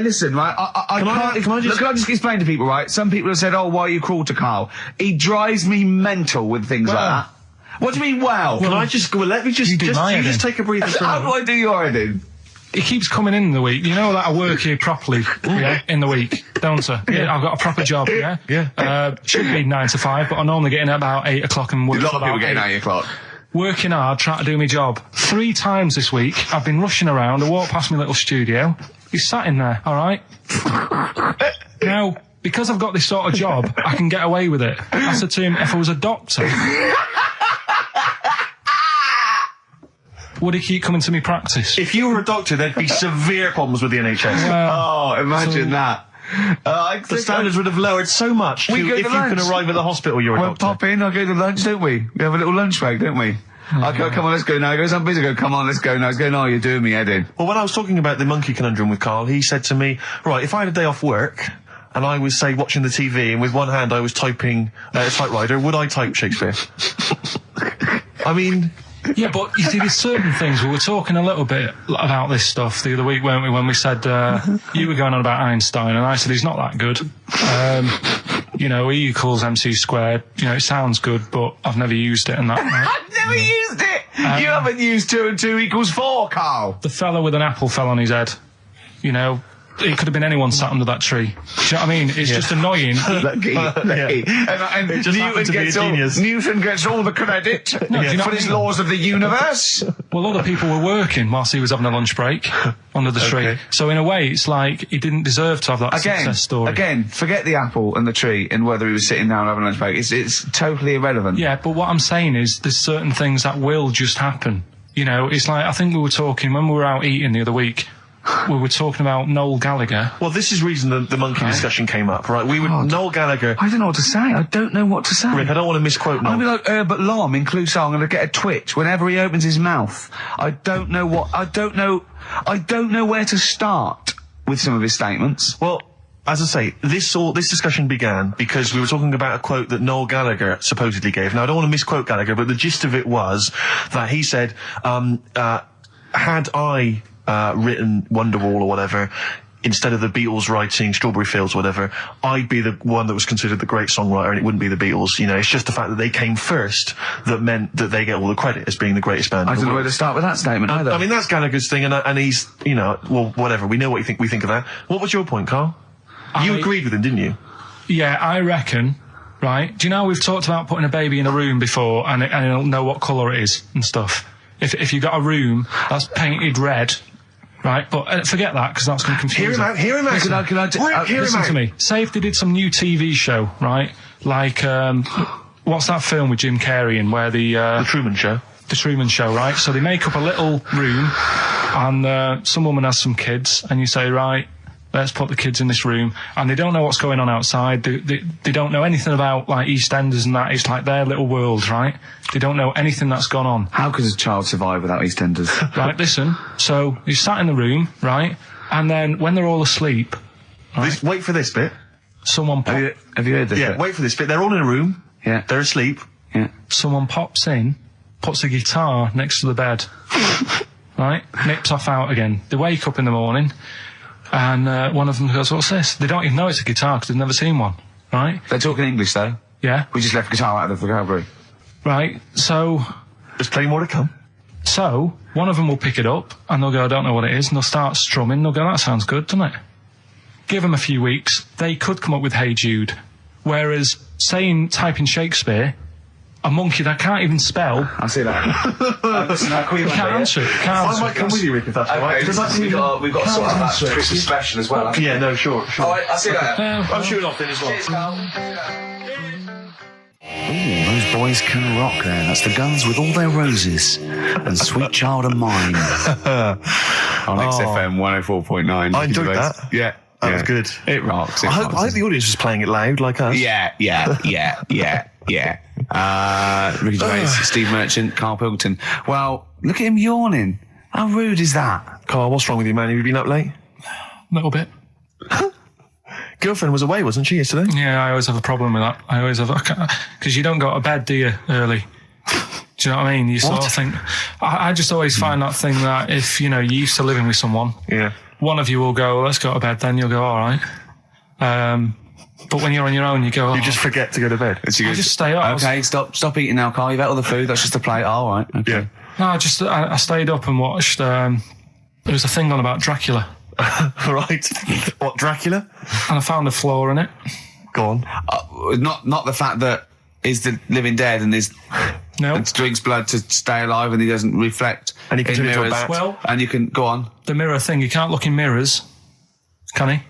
S3: listen, right, I can't,
S2: can I just-
S3: look, can I just explain to people, right, some people have said, oh, why are you cruel to Carl? He drives me mental with things like that. What do you mean, wow?
S2: Can I just, let me just,
S1: You do my
S2: you just
S1: heading.
S2: take a breather for a
S3: How do
S2: moment.
S3: I do your heading?
S1: It keeps coming in the week. You know that I work here properly, yeah, in the week, don't I? Yeah, I've got a proper job, yeah?
S2: Yeah.
S1: Should be 9 to 5, but I normally get in at about 8 o'clock and work
S3: A lot
S1: till
S3: of people
S1: about
S3: getting
S1: 8.
S3: 8 o'clock.
S1: Working hard, trying to do my job. 3 times this week, I've been rushing around. I walked past my little studio. He's sat in there, all right? Now, because I've got this sort of job, I can get away with it. I said to him, if I was a doctor, would he keep coming to me practice?
S2: If you were a doctor, there'd be severe problems with the NHS.
S3: Oh, imagine that.
S2: The standards would have lowered so much
S3: We
S2: to,
S3: go
S2: if
S3: to
S2: you can
S3: lunch.
S2: arrive at the hospital, you're a
S3: We'll
S2: doctor.
S3: pop in, I'll go to lunch, don't we? We have a little lunch break, don't we? I go, come on, let's go now. He goes, I'm busy. I go, come on, let's go now. He's going, no, you're doing me head in.
S2: Well, when I was talking about the monkey conundrum with Carl, he said to me, right, if I had a day off work, and I was, say, watching the TV, and with one hand I was typing a typewriter, would I type Shakespeare? I mean...
S1: Yeah, but you see, there's certain things. We were talking a little bit about this stuff the other week, weren't we, when we said, you were going on about Einstein, and I said he's not that good. E equals MC squared. It sounds good, but I've never used it and that. Right?
S3: I've never used it! You haven't used 2 and 2 equals 4, Carl!
S1: The fella with an apple fell on his head. It could have been anyone sat under that tree. Do you know what I mean? It's just annoying.
S3: Lucky. And
S2: It just happened to be a genius.
S3: Newton gets all the credit for his laws of the universe.
S1: Well, other people were working whilst he was having a lunch break under the tree. So in a way, it's like he didn't deserve to have that success story.
S3: Again, forget the apple and the tree and whether he was sitting down having a lunch break. It's totally irrelevant.
S1: Yeah, but what I'm saying is there's certain things that will just happen. It's like, I think we were talking when we were out eating the other week. We were talking about Noel Gallagher.
S2: Well, this is the reason the monkey discussion came up, right? Noel Gallagher...
S3: I don't know what to say. I don't know what to say.
S2: Rick, I don't want to misquote Noel.
S3: I'll be like Herbert Lom in Clouseau. I'm going to get a twitch whenever he opens his mouth. I don't know where to start with some of his statements.
S2: Well, as I say, this discussion began because we were talking about a quote that Noel Gallagher supposedly gave. Now, I don't want to misquote Gallagher, but the gist of it was that he said, had I... written Wonderwall or whatever, instead of the Beatles writing Strawberry Fields or whatever, I'd be the one that was considered the great songwriter and it wouldn't be the Beatles. It's just the fact that they came first that meant that they get all the credit as being the greatest band.
S3: I don't know where to start with that statement either.
S2: I mean, that's Gallagher's thing, and he's, well, whatever. We know what we think of that. What was your point, Carl? You agreed with him, didn't you?
S1: Yeah, I reckon, right? Do you know we've talked about putting a baby in a room before and it'll know what colour it is and stuff? If you got a room that's painted red... Right, but forget that, because that's going to confuse
S2: Hear him out.
S1: Listen to me. Say if they did some new TV show, right? Like, what's that film with Jim Carrey in where The
S2: Truman Show.
S1: The Truman Show, right? So they make up a little room, and some woman has some kids, and you say, right, let's put the kids in this room, and they don't know what's going on outside. They don't know anything about, like, EastEnders and that. It's like their little world, right? They don't know anything that's gone on.
S3: How could a child survive without EastEnders?
S1: Right, listen. So he's sat in the room, right? And then when they're all asleep... Right,
S2: wait for this bit.
S1: Someone...
S3: Have you heard this bit?
S2: Wait for this bit. They're all in a room.
S3: Yeah.
S2: They're asleep.
S3: Yeah.
S1: Someone pops in, puts a guitar next to the bed. Right? Nips off out again. They wake up in the morning, and one of them goes, what's this? They don't even know it's a guitar because they've never seen one. Right?
S3: They're talking English, though.
S1: Yeah.
S3: We just left guitar out of the vocabulary.
S1: Right, so...
S2: There's plenty more to come.
S1: So, one of them will pick it up, and they'll go, I don't know what it is, and they'll start strumming, they'll go, that sounds good, doesn't it? Give them a few weeks, they could come up with Hey Jude. Whereas, typing Shakespeare, a monkey that can't even spell...
S3: I see that.
S1: Can't answer it.
S2: I might come with you, Rick, if that's all right.
S3: We've got to sort out that Christmas special as well.
S2: Yeah, no, sure.
S3: All right, I'll see you later.
S2: I'm shooting off then as well.
S3: Cheers, Carl. Ooh, those boys can rock there. That's the Guns with All Their Roses and Sweet Child of Mine on XFM 104.9.
S2: I enjoyed that.
S3: Yeah.
S2: That was good.
S3: It rocks.
S2: I hope the audience was playing it loud like us.
S3: Yeah. Ricky Gervais, Steve Merchant, Karl Pilkington. Well, look at him yawning. How rude is that?
S2: Carl, what's wrong with you, man? Have you been up late?
S1: A little bit.
S2: Girlfriend was away, wasn't she, yesterday?
S1: Yeah, I always have a problem with that. I always have... Because you don't go to bed, do you, early? Do you know what I mean? You sort of think... I just always find that thing that if, you're used to living with someone...
S2: Yeah.
S1: One of you will go, let's go to bed, then you'll go, all right. But when you're on your own, you go...
S2: You just forget to go to bed.
S1: I just stay up.
S3: Okay, stop eating now, Carl. You've ate all the food. That's just a plate. All right. Okay.
S2: Yeah.
S1: No, I stayed up and watched... there was a thing on about Dracula.
S2: Right. What, Dracula?
S1: And I found a flaw in it.
S2: Go on.
S3: Not the fact that he's the living dead and and drinks blood to stay alive and he doesn't reflect.
S2: And he can
S3: in
S2: turn into a
S3: mirrors.
S2: bat.
S1: Well,
S3: and you can go on.
S1: The mirror thing, you can't look in mirrors, can he?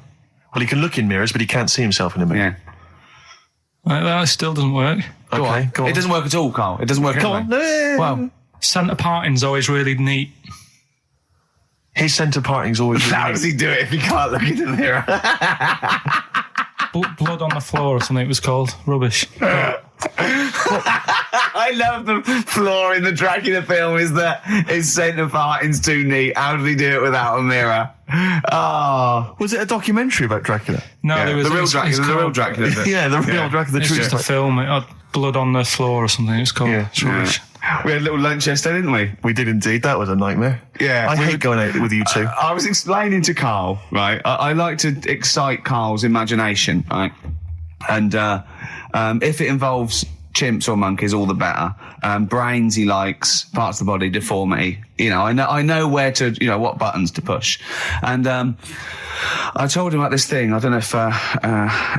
S2: Well, he can look in mirrors, but he can't see himself in a mirror.
S3: Yeah.
S1: That still doesn't work.
S3: Go on. It doesn't work at all, Carl. It doesn't work at all. Well,
S1: centre parting's always really neat.
S2: His centre parting's always really
S3: how does he do it if he can't look in the mirror?
S1: Blood on the floor or something it was called. Rubbish.
S3: I love the flaw in the Dracula film is that his scent of farting's too neat. How did he do it without a mirror? Oh.
S2: Was it a documentary about Dracula?
S1: No,
S3: Yeah,
S1: there was
S3: the real Dracula. The real Dracula.
S2: Yeah, the real Dracula. The
S1: It's
S2: true
S1: just a
S2: story.
S1: film. It had blood on the floor or something. It's called.
S2: Yeah.
S1: It's rubbish.
S3: We had a little lunch yesterday, didn't we?
S2: We did indeed. That was a nightmare.
S3: Yeah.
S2: I hate going out with you two.
S3: I was explaining to Carl, right? I like to excite Carl's imagination, right? And if it involves chimps or monkeys, all the better. Brains he likes, parts of the body, deformity. You know, I know where to, you know, what buttons to push. And I told him about this thing. I don't know if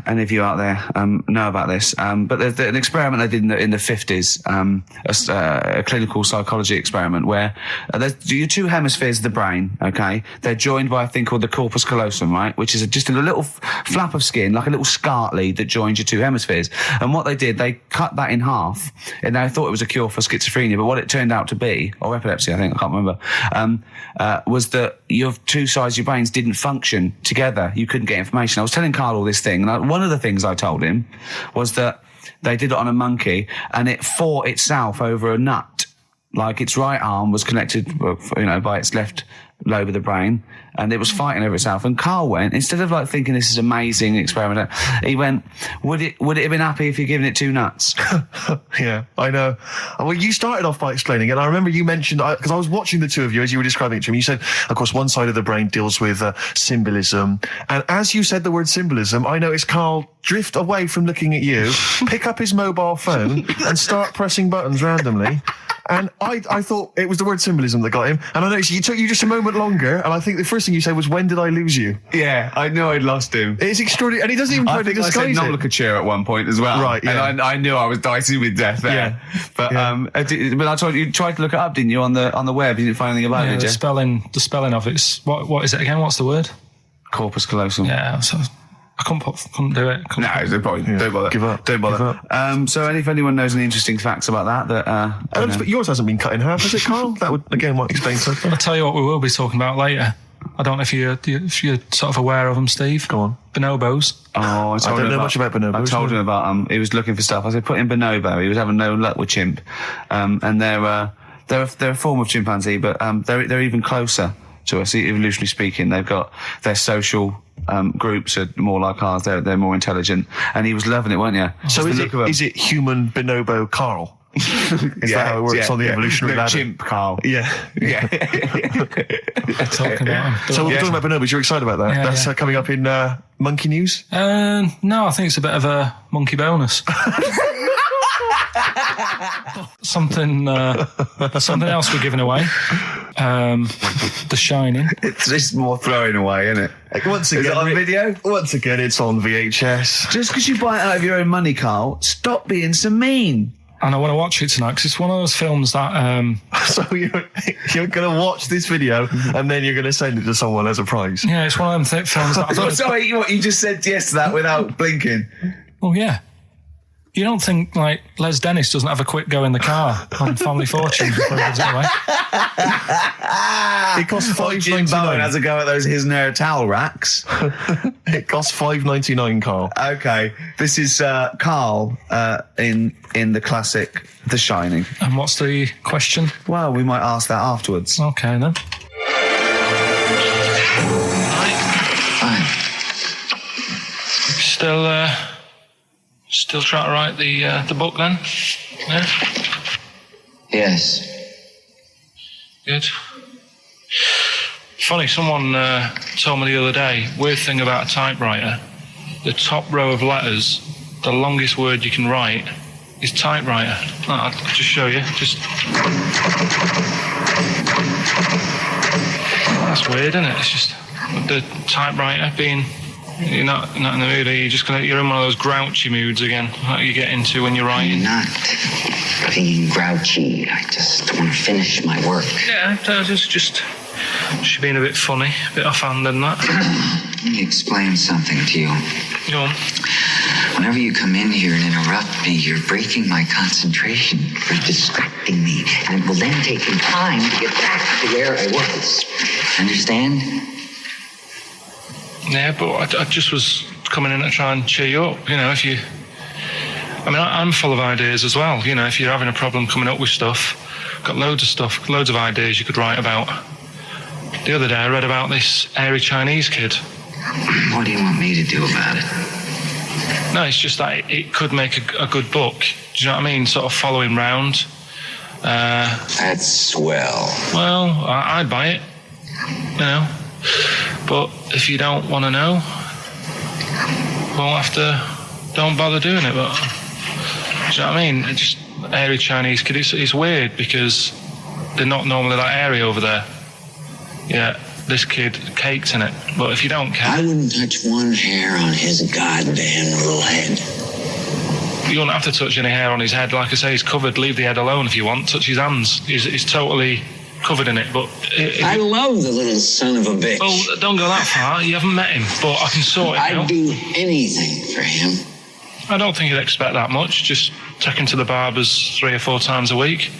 S3: any of you out there know about this, but there's an experiment they did in the 50s, a clinical psychology experiment where there's your two hemispheres of the brain, okay? They're joined by a thing called the corpus callosum, right? Which is just a little flap of skin, like a little scarlet lead that joins your two hemispheres. And what they did, they cut that in half, and they thought it was a cure for schizophrenia, but what it turned out to be, or epilepsy, I think, I can't remember, was that your two sides of your brains didn't function together. You couldn't get information. I was telling Carl all this thing, and one of the things I told him was that they did it on a monkey, and it fought itself over a nut. Like its right arm was connected, you know, by its left lobe of the brain, and it was fighting over itself. And Carl went, instead of like thinking this is amazing experiment, he went, would it have been happy if you'd given it two nuts?
S2: Yeah, I know. Well, you started off by explaining, and I remember you mentioned, because I was watching the two of you as you were describing it to me, you said, of course, one side of the brain deals with symbolism. And as you said the word symbolism, I noticed Carl drift away from looking at you, pick up his mobile phone, and start pressing buttons randomly. And I thought it was the word symbolism that got him. And I noticed it took you just a moment longer. And I think the first thing you said was, when did I lose you?
S3: Yeah, I knew I'd lost him.
S2: It's extraordinary. And he doesn't even try
S3: I
S2: to
S3: think I
S2: disguise
S3: said
S2: it.
S3: nomenclature at one point as well.
S2: Right, yeah.
S3: And I knew I was dicey with death there.
S2: Yeah.
S3: But but I told you tried to look it up, didn't you, on the web? You didn't find anything about it, did
S1: The
S3: you?
S1: spelling of it's what is it again? What's the word?
S3: Corpus callosum.
S1: Yeah, so I couldn't do it.
S3: No, there's no point. Don't bother.
S2: Give up.
S3: Don't bother.
S2: Give up.
S3: So if anyone knows any interesting facts about that
S2: But yours hasn't been cut in half, has it, Carl? That would, again, might explain something.
S1: I'll tell you what we will be talking about later. I don't know if you're sort of aware of them, Steve.
S2: Go on.
S1: Bonobos.
S3: Oh, I
S2: don't know much about bonobos.
S3: I told him about he was looking for stuff. I said, put in bonobo. He was having no luck with chimp. And they're a form of chimpanzee, but they're even closer to us, evolutionarily speaking. They've got their social groups are more like ours. They're more intelligent. And he was loving it, weren't you?
S2: So is it human bonobo Carl? Is that how it works on the evolutionary ladder?
S3: Chimp Carl.
S2: Yeah.
S3: Yeah.
S1: Talking about them.
S2: So we're talking about bonobos. You're excited about that?
S1: Yeah,
S2: That's
S1: yeah.
S2: Coming up in monkey news?
S1: No, I think it's a bit of a monkey bonus. Something else we're giving away. The Shining.
S3: It's just more throwing away, isn't it?
S2: Once again,
S3: Is it on video?
S2: Once again, it's on VHS.
S3: Just because you buy it out of your own money, Carl, stop being so mean.
S1: And I want to watch it tonight because it's one of those films that...
S2: So you're going to watch this video and then you're going to send it to someone as a prize.
S1: yeah, it's one of them films that...
S3: Sorry, what you just said yes to that without blinking.
S1: Oh, yeah. You don't think, like, Les Dennis doesn't have a quick go in the car on Family Fortune before he gives it away?
S2: It costs
S3: Jim Bowen
S2: $5.99.
S3: has a go at those his and her towel racks.
S2: It costs $5.99, Carl.
S3: Okay, this is Carl in the classic The Shining.
S1: And what's the question?
S3: Well, we might ask that afterwards.
S1: Okay, then. Still trying to write the book, then? Yeah?
S5: Yes.
S1: Good. Funny, someone told me the other day, weird thing about a typewriter, the top row of letters, the longest word you can write is typewriter. I'll just show you. That's weird, isn't it? It's just the typewriter being... You're not in the mood, are you? You're in one of those grouchy moods again, like you get into when you're writing.
S5: I'm not being grouchy. I just want to finish my work.
S1: Yeah, just being a bit funny, a bit offhand and that.
S5: Let me explain something to you.
S1: Go on.
S5: Whenever you come in here and interrupt me, you're breaking my concentration. You're distracting me. And it will then take me time to get back to where I was. Understand?
S1: Yeah, but I just was coming in to try and cheer you up. You know, if you I mean, I'm full of ideas as well. You know, if you're having a problem coming up with stuff, got loads of ideas you could write about. The other day I read about this airy Chinese kid.
S5: What do you want me to do about it?
S1: No, it's just that it could make a good book. Do you know what I mean? Sort of following round.
S5: That's swell.
S1: Well, I'd buy it, you know. But if you don't want to know, don't bother doing it. But do you know what I mean? It's just airy Chinese kid. It's weird because they're not normally that airy over there. Yeah, this kid caked in it. But if you don't care,
S5: I wouldn't touch one hair on his goddamn little head.
S1: You don't have to touch any hair on his head. Like I say, he's covered. Leave the head alone if you want. Touch his hands. He's totally covered in it. But
S5: I love the little son of a bitch.
S1: Well, don't go that far. You haven't met him. But I can sort it out.
S5: I'd do anything for him.
S1: I don't think you'd expect that much. Just take him to the barbers 3 or 4 times a week.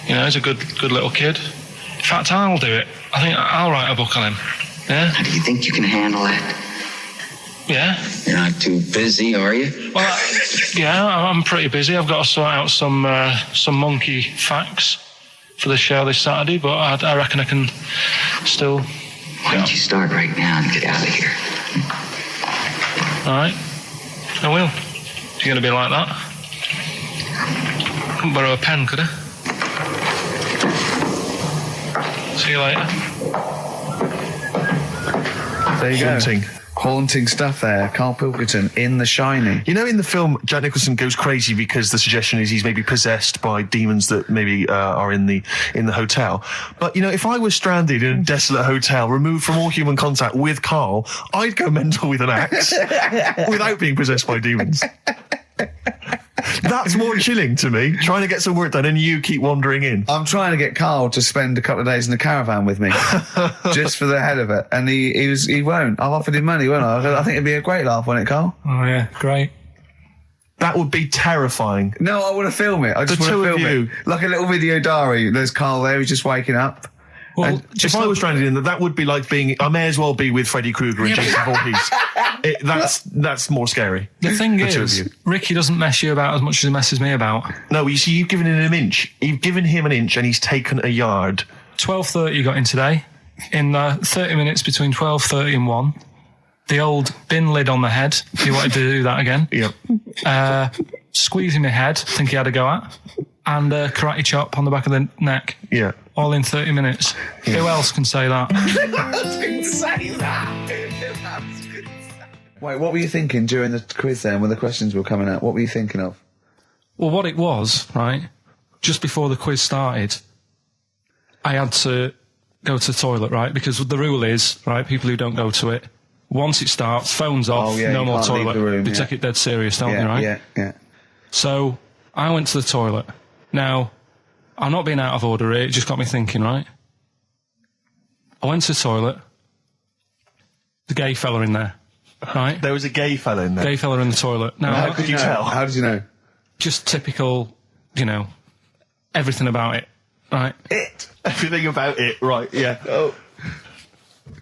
S1: You know, he's a good little kid. In fact, I'll do it. I think I'll write a book on him. Yeah?
S5: How do you think you can handle it?
S1: Yeah.
S5: You're not too busy, are you?
S1: Well, yeah, I'm pretty busy. I've got to sort out some monkey facts for the show this Saturday, but I reckon I can still...
S5: Why don't you start right now and get out of here?
S1: All right. I will. You're going to be like that? Couldn't borrow a pen, could I? See you later.
S3: There you
S2: Haunting.
S3: go. Haunting stuff there. Karl Pilkington in The Shining.
S2: You know, in the film, Jack Nicholson goes crazy because the suggestion is he's maybe possessed by demons that maybe are in the hotel. But, you know, if I was stranded in a desolate hotel, removed from all human contact with Karl, I'd go mental with an axe without being possessed by demons. That's more chilling to me, trying to get some work done and you keep wandering in.
S3: I'm trying to get Karl to spend a couple of days in the caravan with me, just for the head of it. And he won't. I've offered him money, won't I? I think it'd be a great laugh, wouldn't it, Karl?
S1: Oh, yeah, great.
S2: That would be terrifying.
S3: No, I want to film it. I just want to film it. Like a little video diary. There's Karl there, he's just waking up.
S1: Well,
S2: if I was stranded in that would be like being... I may as well be with Freddy Krueger and Jason Voorhees. That's more scary.
S1: The thing is, Ricky doesn't mess you about as much as he messes me about.
S2: No, you see, you've given him an inch. You've given him an inch and he's taken a yard.
S1: 12:30 you got in today. In 30 minutes between 12:30 and 1. The old bin lid on the head, if he wanted to do that again.
S2: Yep.
S1: Squeezing my head, think he had a go at. And a karate chop on the back of the neck.
S2: Yeah.
S1: All in 30 minutes. Yeah. Who else can say that?
S3: Wait, what were you thinking during the quiz then, when the questions were coming out? What were you thinking of?
S1: Well, what it was, right, just before the quiz started, I had to go to the toilet, right, because the rule is, right, people who don't go to it, once it starts, phone's off, no more toilet. They take it dead serious, don't they, right?
S3: Yeah.
S1: So, I went to the toilet. Now, I'm not being out of order here, it just got me thinking, right? I went to the toilet, the gay fella in there, right?
S2: There was a gay fella in there.
S1: Gay fella in the toilet. Now,
S2: how could you tell?
S3: How did you know?
S1: Just typical, you know, everything about it, right?
S2: Everything about it, right, yeah. Oh.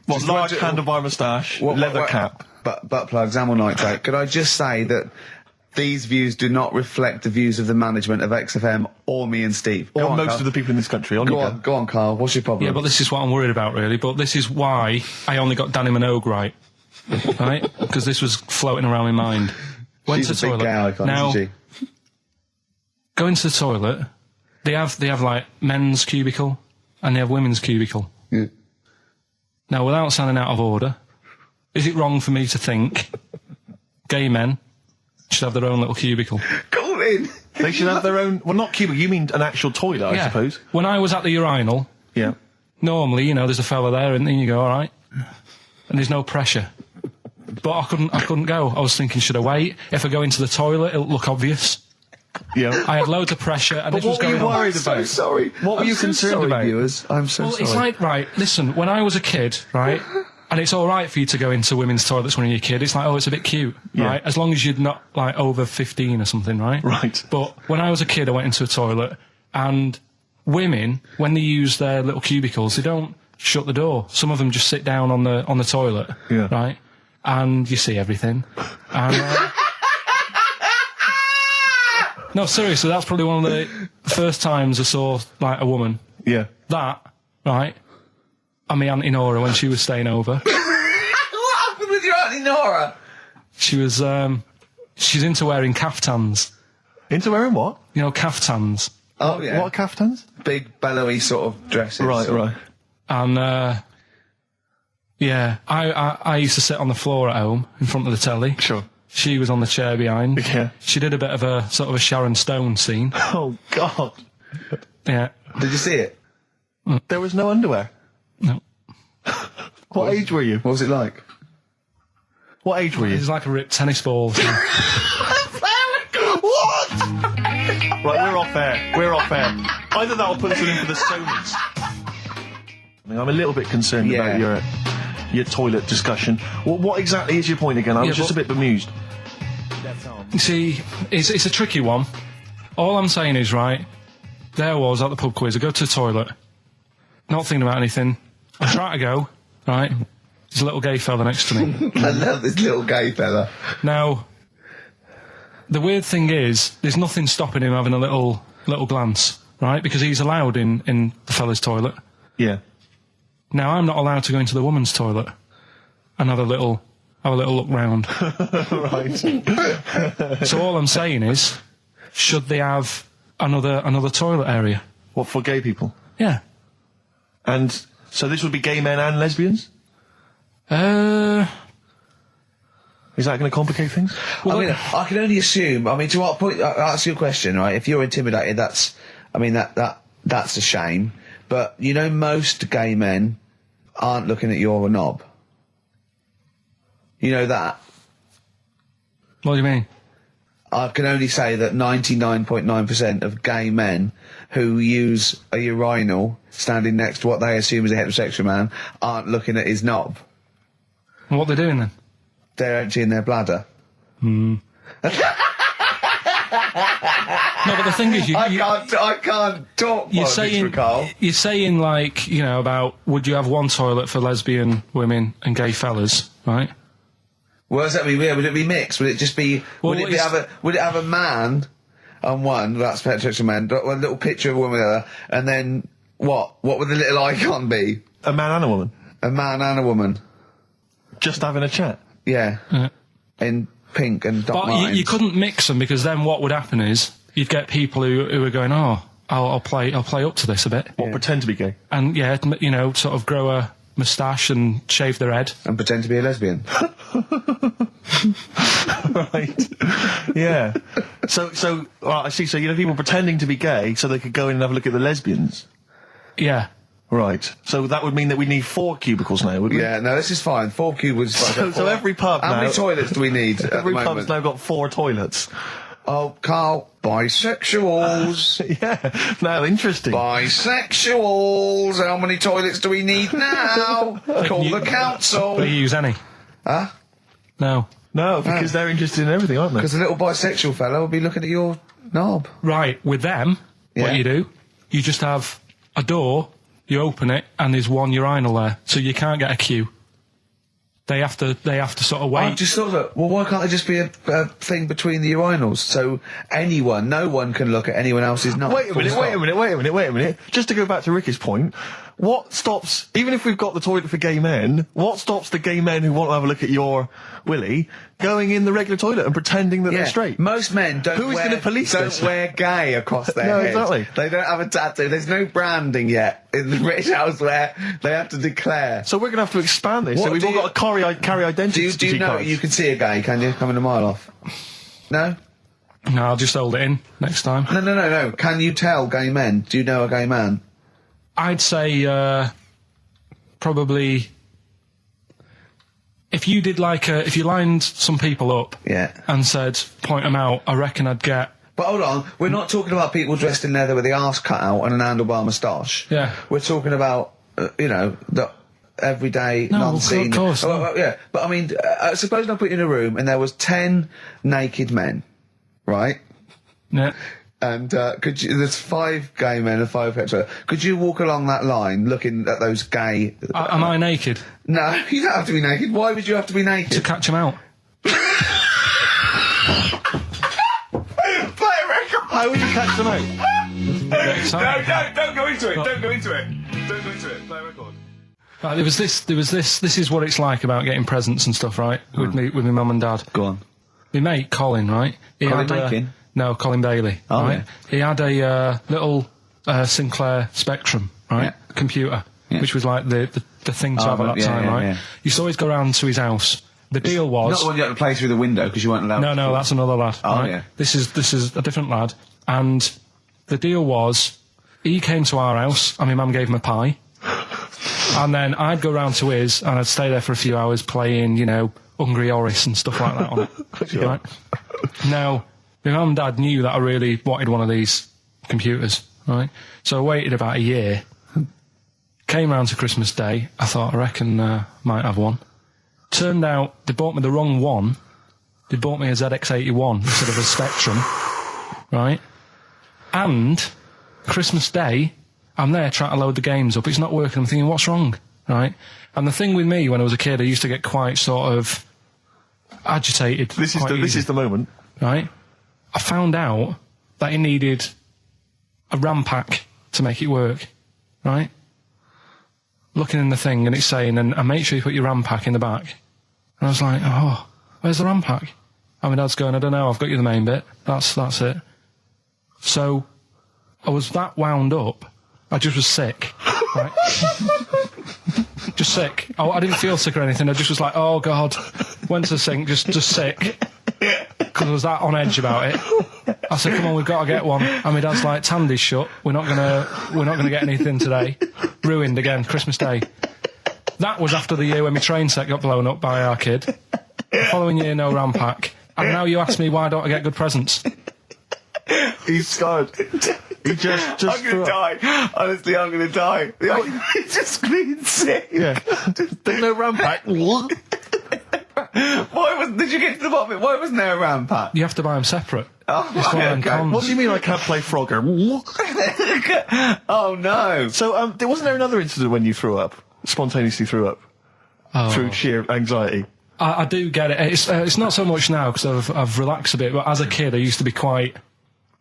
S2: What, large handlebar moustache, leather cap.
S3: Butt plugs, amyl nitrate. Could I just say that these views do not reflect the views of the management of XFM or me and Steve.
S2: Or most of the people in this country.
S3: Go on, Karl. What's your problem?
S1: Yeah, but this is what I'm worried about, really. But this is why I only got Danny Minogue right. Right? Because this was floating around my mind. Went to the toilet.
S3: Big gay icon,
S1: now,
S3: isn't she?
S1: Go into the toilet. They have like men's cubicle and they have women's cubicle.
S3: Yeah.
S2: Now, without sounding out of order, is it wrong for me to think gay men should have their own little cubicle?
S3: Go in.
S2: They should have their own... Well, not cubicle, you mean an actual toilet, I suppose.
S1: When I was at the urinal, normally, you know, there's a fella there and then you go, all right, and there's no pressure. But I couldn't go. I was thinking, should I wait? If I go into the toilet, it'll look obvious.
S2: Yeah.
S1: I had loads of pressure and
S2: but
S1: this was going on.
S2: What were you worried about?
S3: I'm so sorry.
S2: What were you concerned about?
S3: Viewers? I'm so sorry.
S1: Well, it's like, right, listen, when I was a kid, right, and it's all right for you to go into women's toilets when you're a kid, it's like, oh, it's a bit cute, right? As long as you're not, like, over 15 or something, right?
S2: Right.
S1: But when I was a kid, I went into a toilet, and women, when they use their little cubicles, they don't shut the door. Some of them just sit down on the toilet, right? And you see everything. And... No, seriously, that's probably one of the first times I saw, like, a woman.
S2: Yeah.
S1: That, right, and my Auntie Nora when she was staying over.
S3: What happened with your Auntie Nora?
S1: She was, she's into wearing caftans.
S2: Into wearing what?
S1: You know, caftans.
S3: Oh, yeah.
S2: What caftans?
S3: Big, bellowy sort of dresses.
S2: Right.
S1: And, yeah, I used to sit on the floor at home in front of the telly.
S2: Sure.
S1: She was on the chair behind.
S2: Yeah.
S1: She did a bit of a sort of a Sharon Stone scene.
S2: Oh, God.
S1: Yeah.
S3: Did you see it?
S2: There was no underwear.
S1: No.
S2: What age were you?
S3: What was it like?
S2: What age were you?
S1: It was like a ripped tennis ball.
S2: What? Right, we're off air. Either that or put us in for the Sonys. I'm a little bit concerned about your toilet discussion. What exactly is your point again? I was just a bit bemused.
S1: You see, it's a tricky one. All I'm saying is, right, there I was at the pub quiz. I go to the toilet, not thinking about anything. I try to go, right, there's a little gay fella next to me.
S3: I love this little gay fella.
S1: Now, the weird thing is, there's nothing stopping him having a little glance, right, because he's allowed in the fella's toilet.
S2: Yeah.
S1: Now, I'm not allowed to go into the woman's toilet and have a little look round.
S2: Right.
S1: So all I'm saying is, should they have another toilet area?
S2: What, for gay people?
S1: Yeah.
S2: And so this would be gay men and lesbians? Is that going to complicate things?
S3: Well, I mean, I can only assume. I mean, to what point? I'll ask you a question, right? If you're intimidated, that's a shame. But you know, most gay men aren't looking at your knob. You know that.
S1: What do you mean?
S3: I can only say that 99.9% of gay men who use a urinal standing next to what they assume is a heterosexual man aren't looking at his knob.
S1: And what they're doing then?
S3: They're emptying their bladder.
S1: No, but the thing is,
S3: I can't talk.
S1: you're
S3: politics
S1: saying,
S3: for Carl.
S1: you're saying, like, you know, about would you have one toilet for lesbian women and gay fellas, right?
S3: Well, does that mean? Yeah, would it be mixed? Would it just be?
S1: Well,
S3: would it have a man on one? That's heterosexual man. A little picture of a woman, other, and then what? What would the little icon be?
S2: A man and a woman?
S3: A man and a woman.
S2: Just having a chat?
S3: Yeah.
S1: Yeah.
S3: In pink and Doc
S1: But
S3: Martens.
S1: you couldn't mix them, because then what would happen is you'd get people who are going, oh, I'll play up to this a bit,
S2: What, pretend to be gay?
S1: and yeah, you know, sort of grow a moustache and shave their head.
S3: And pretend to be a lesbian.
S2: Right. Yeah. So I see. So you know, people pretending to be gay so they could go in and have a look at the lesbians.
S1: Yeah.
S2: Right. So that would mean that we need 4 cubicles now, would we?
S3: Yeah, no, this is fine. 4 cubicles is fine.
S2: So every pub
S3: How
S2: now...
S3: many toilets do we need at
S2: Every
S3: the
S2: pub's
S3: moment?
S2: now got 4 toilets.
S3: Oh, Carl, bisexuals.
S2: Yeah. Now, interesting.
S3: Bisexuals. How many toilets do we need now? Call the council.
S1: Do you use any?
S3: Huh?
S1: No.
S2: No, because they're interested in everything, aren't they?
S3: Because the little bisexual fella will be looking at your knob.
S1: Right, with them,
S3: Yeah.
S1: what you do, you just have a door, you open it, and there's one urinal there, so you can't get a queue. They have to sort of wait.
S3: I just thought that, well, why can't there just be a thing between the urinals so no one can look at anyone else's knob?
S2: Wait a minute. Just to go back to Ricky's point, what stops, even if we've got the toilet for gay men, what stops the gay men who want to have a look at your willy going in the regular toilet and pretending that they're straight?
S3: Most men don't
S2: Who is going to police this?
S3: wear gay across their
S2: No,
S3: head.
S2: exactly.
S3: They don't have a tattoo. There's no branding yet in the British house where they have to declare.
S2: So we're going to have to expand this.
S3: What
S2: so we've
S3: do
S2: all
S3: you-
S2: got to carry identity
S3: Do you know
S2: cards.
S3: you can see a gay, can you? Coming a mile off. No?
S1: No, I'll just hold it in next time.
S3: No. Can you tell gay men? Do you know a gay man?
S1: I'd say probably if you did if you lined some people up
S3: Yeah.
S1: and said point them out, I reckon I'd get.
S3: But hold on, we're not talking about people dressed in leather with the arse cut out and an handlebar moustache.
S1: Yeah.
S3: We're talking about, the everyday,
S1: No,
S3: non-seen...
S1: of course,
S3: Oh,
S1: no.
S3: well, yeah, but I mean, suppose I put you in a room and there was 10 naked men, right?
S1: Yeah.
S3: And there's 5 gay men and 5 hetero. Could you walk along that line looking at those gay...
S1: Am I naked
S3: No, you don't have to be naked. Why would you have to be
S1: to
S3: naked?
S1: catch them out?
S3: Play a record!
S2: I always catch them out.
S3: Don't go into it. Don't go into it. Don't go into it. Play a record.
S1: There was this. This is what it's like about getting presents and stuff, right? With my mum and dad.
S3: Go on.
S1: My mate Colin, right?
S3: Colin Bacon?
S1: No, Colin Bailey.
S3: Oh,
S1: right?
S3: yeah.
S1: He had a little Sinclair Spectrum, right? Computer, which was like the thing to have at that time, right?
S3: Yeah.
S1: Used to always go round to his house. The deal was
S3: Not the one you had to play through the window because you weren't allowed.
S1: No, that's another lad.
S3: Oh,
S1: right?
S3: yeah.
S1: This is a different lad, and the deal was he came to our house, and my mum gave him a pie, and then I'd go round to his, and I'd stay there for a few hours playing, Hungry Horace and stuff like that on it.
S2: Sure.
S1: Right? Now, my mum and dad knew that I really wanted one of these computers, right? So I waited about a year. Came round to Christmas Day. I thought, I reckon might have one. Turned out they bought me the wrong one. They bought me a ZX81 instead of a Spectrum, right? And Christmas Day, I'm there trying to load the games up. It's not working. I'm thinking, what's wrong, right? And the thing with me when I was a kid, I used to get quite sort of agitated.
S2: This is the moment.
S1: Right? I found out that it needed a RAM pack to make it work, right? Looking in the thing and it's saying, and make sure you put your RAM pack in the back. And I was like, oh, where's the RAM pack? And my dad's going, I don't know, I've got you the main bit. That's it. So I was that wound up, I just was sick, right? Just sick. I didn't feel sick or anything, I just was like, oh God. Went to the sink, just sick. Because I was that on edge about it. I said, come on, we've got to get one. And my dad's like, Tandy's shut. We're not gonna get anything today. Ruined again, Christmas Day. That was after the year when my train set got blown up by our kid. The following year, no RAM pack. And now you ask me why don't I get good presents?
S2: He's scarred. He just
S3: I'm gonna die. Honestly, I'm gonna die. He's just been sick.
S2: Yeah. There's no RAM pack. What?
S3: Did you get to the bottom of it? Why wasn't there a RAM pack?
S1: You have to buy them separate.
S3: Oh,
S1: It's one of them cons.
S2: What do you mean I can't play Frogger?
S3: Oh no.
S2: So, wasn't there another incident when you threw up? Spontaneously threw up? Through sheer anxiety?
S1: I do get it. It's not so much now because I've relaxed a bit, but as a kid I used to be quite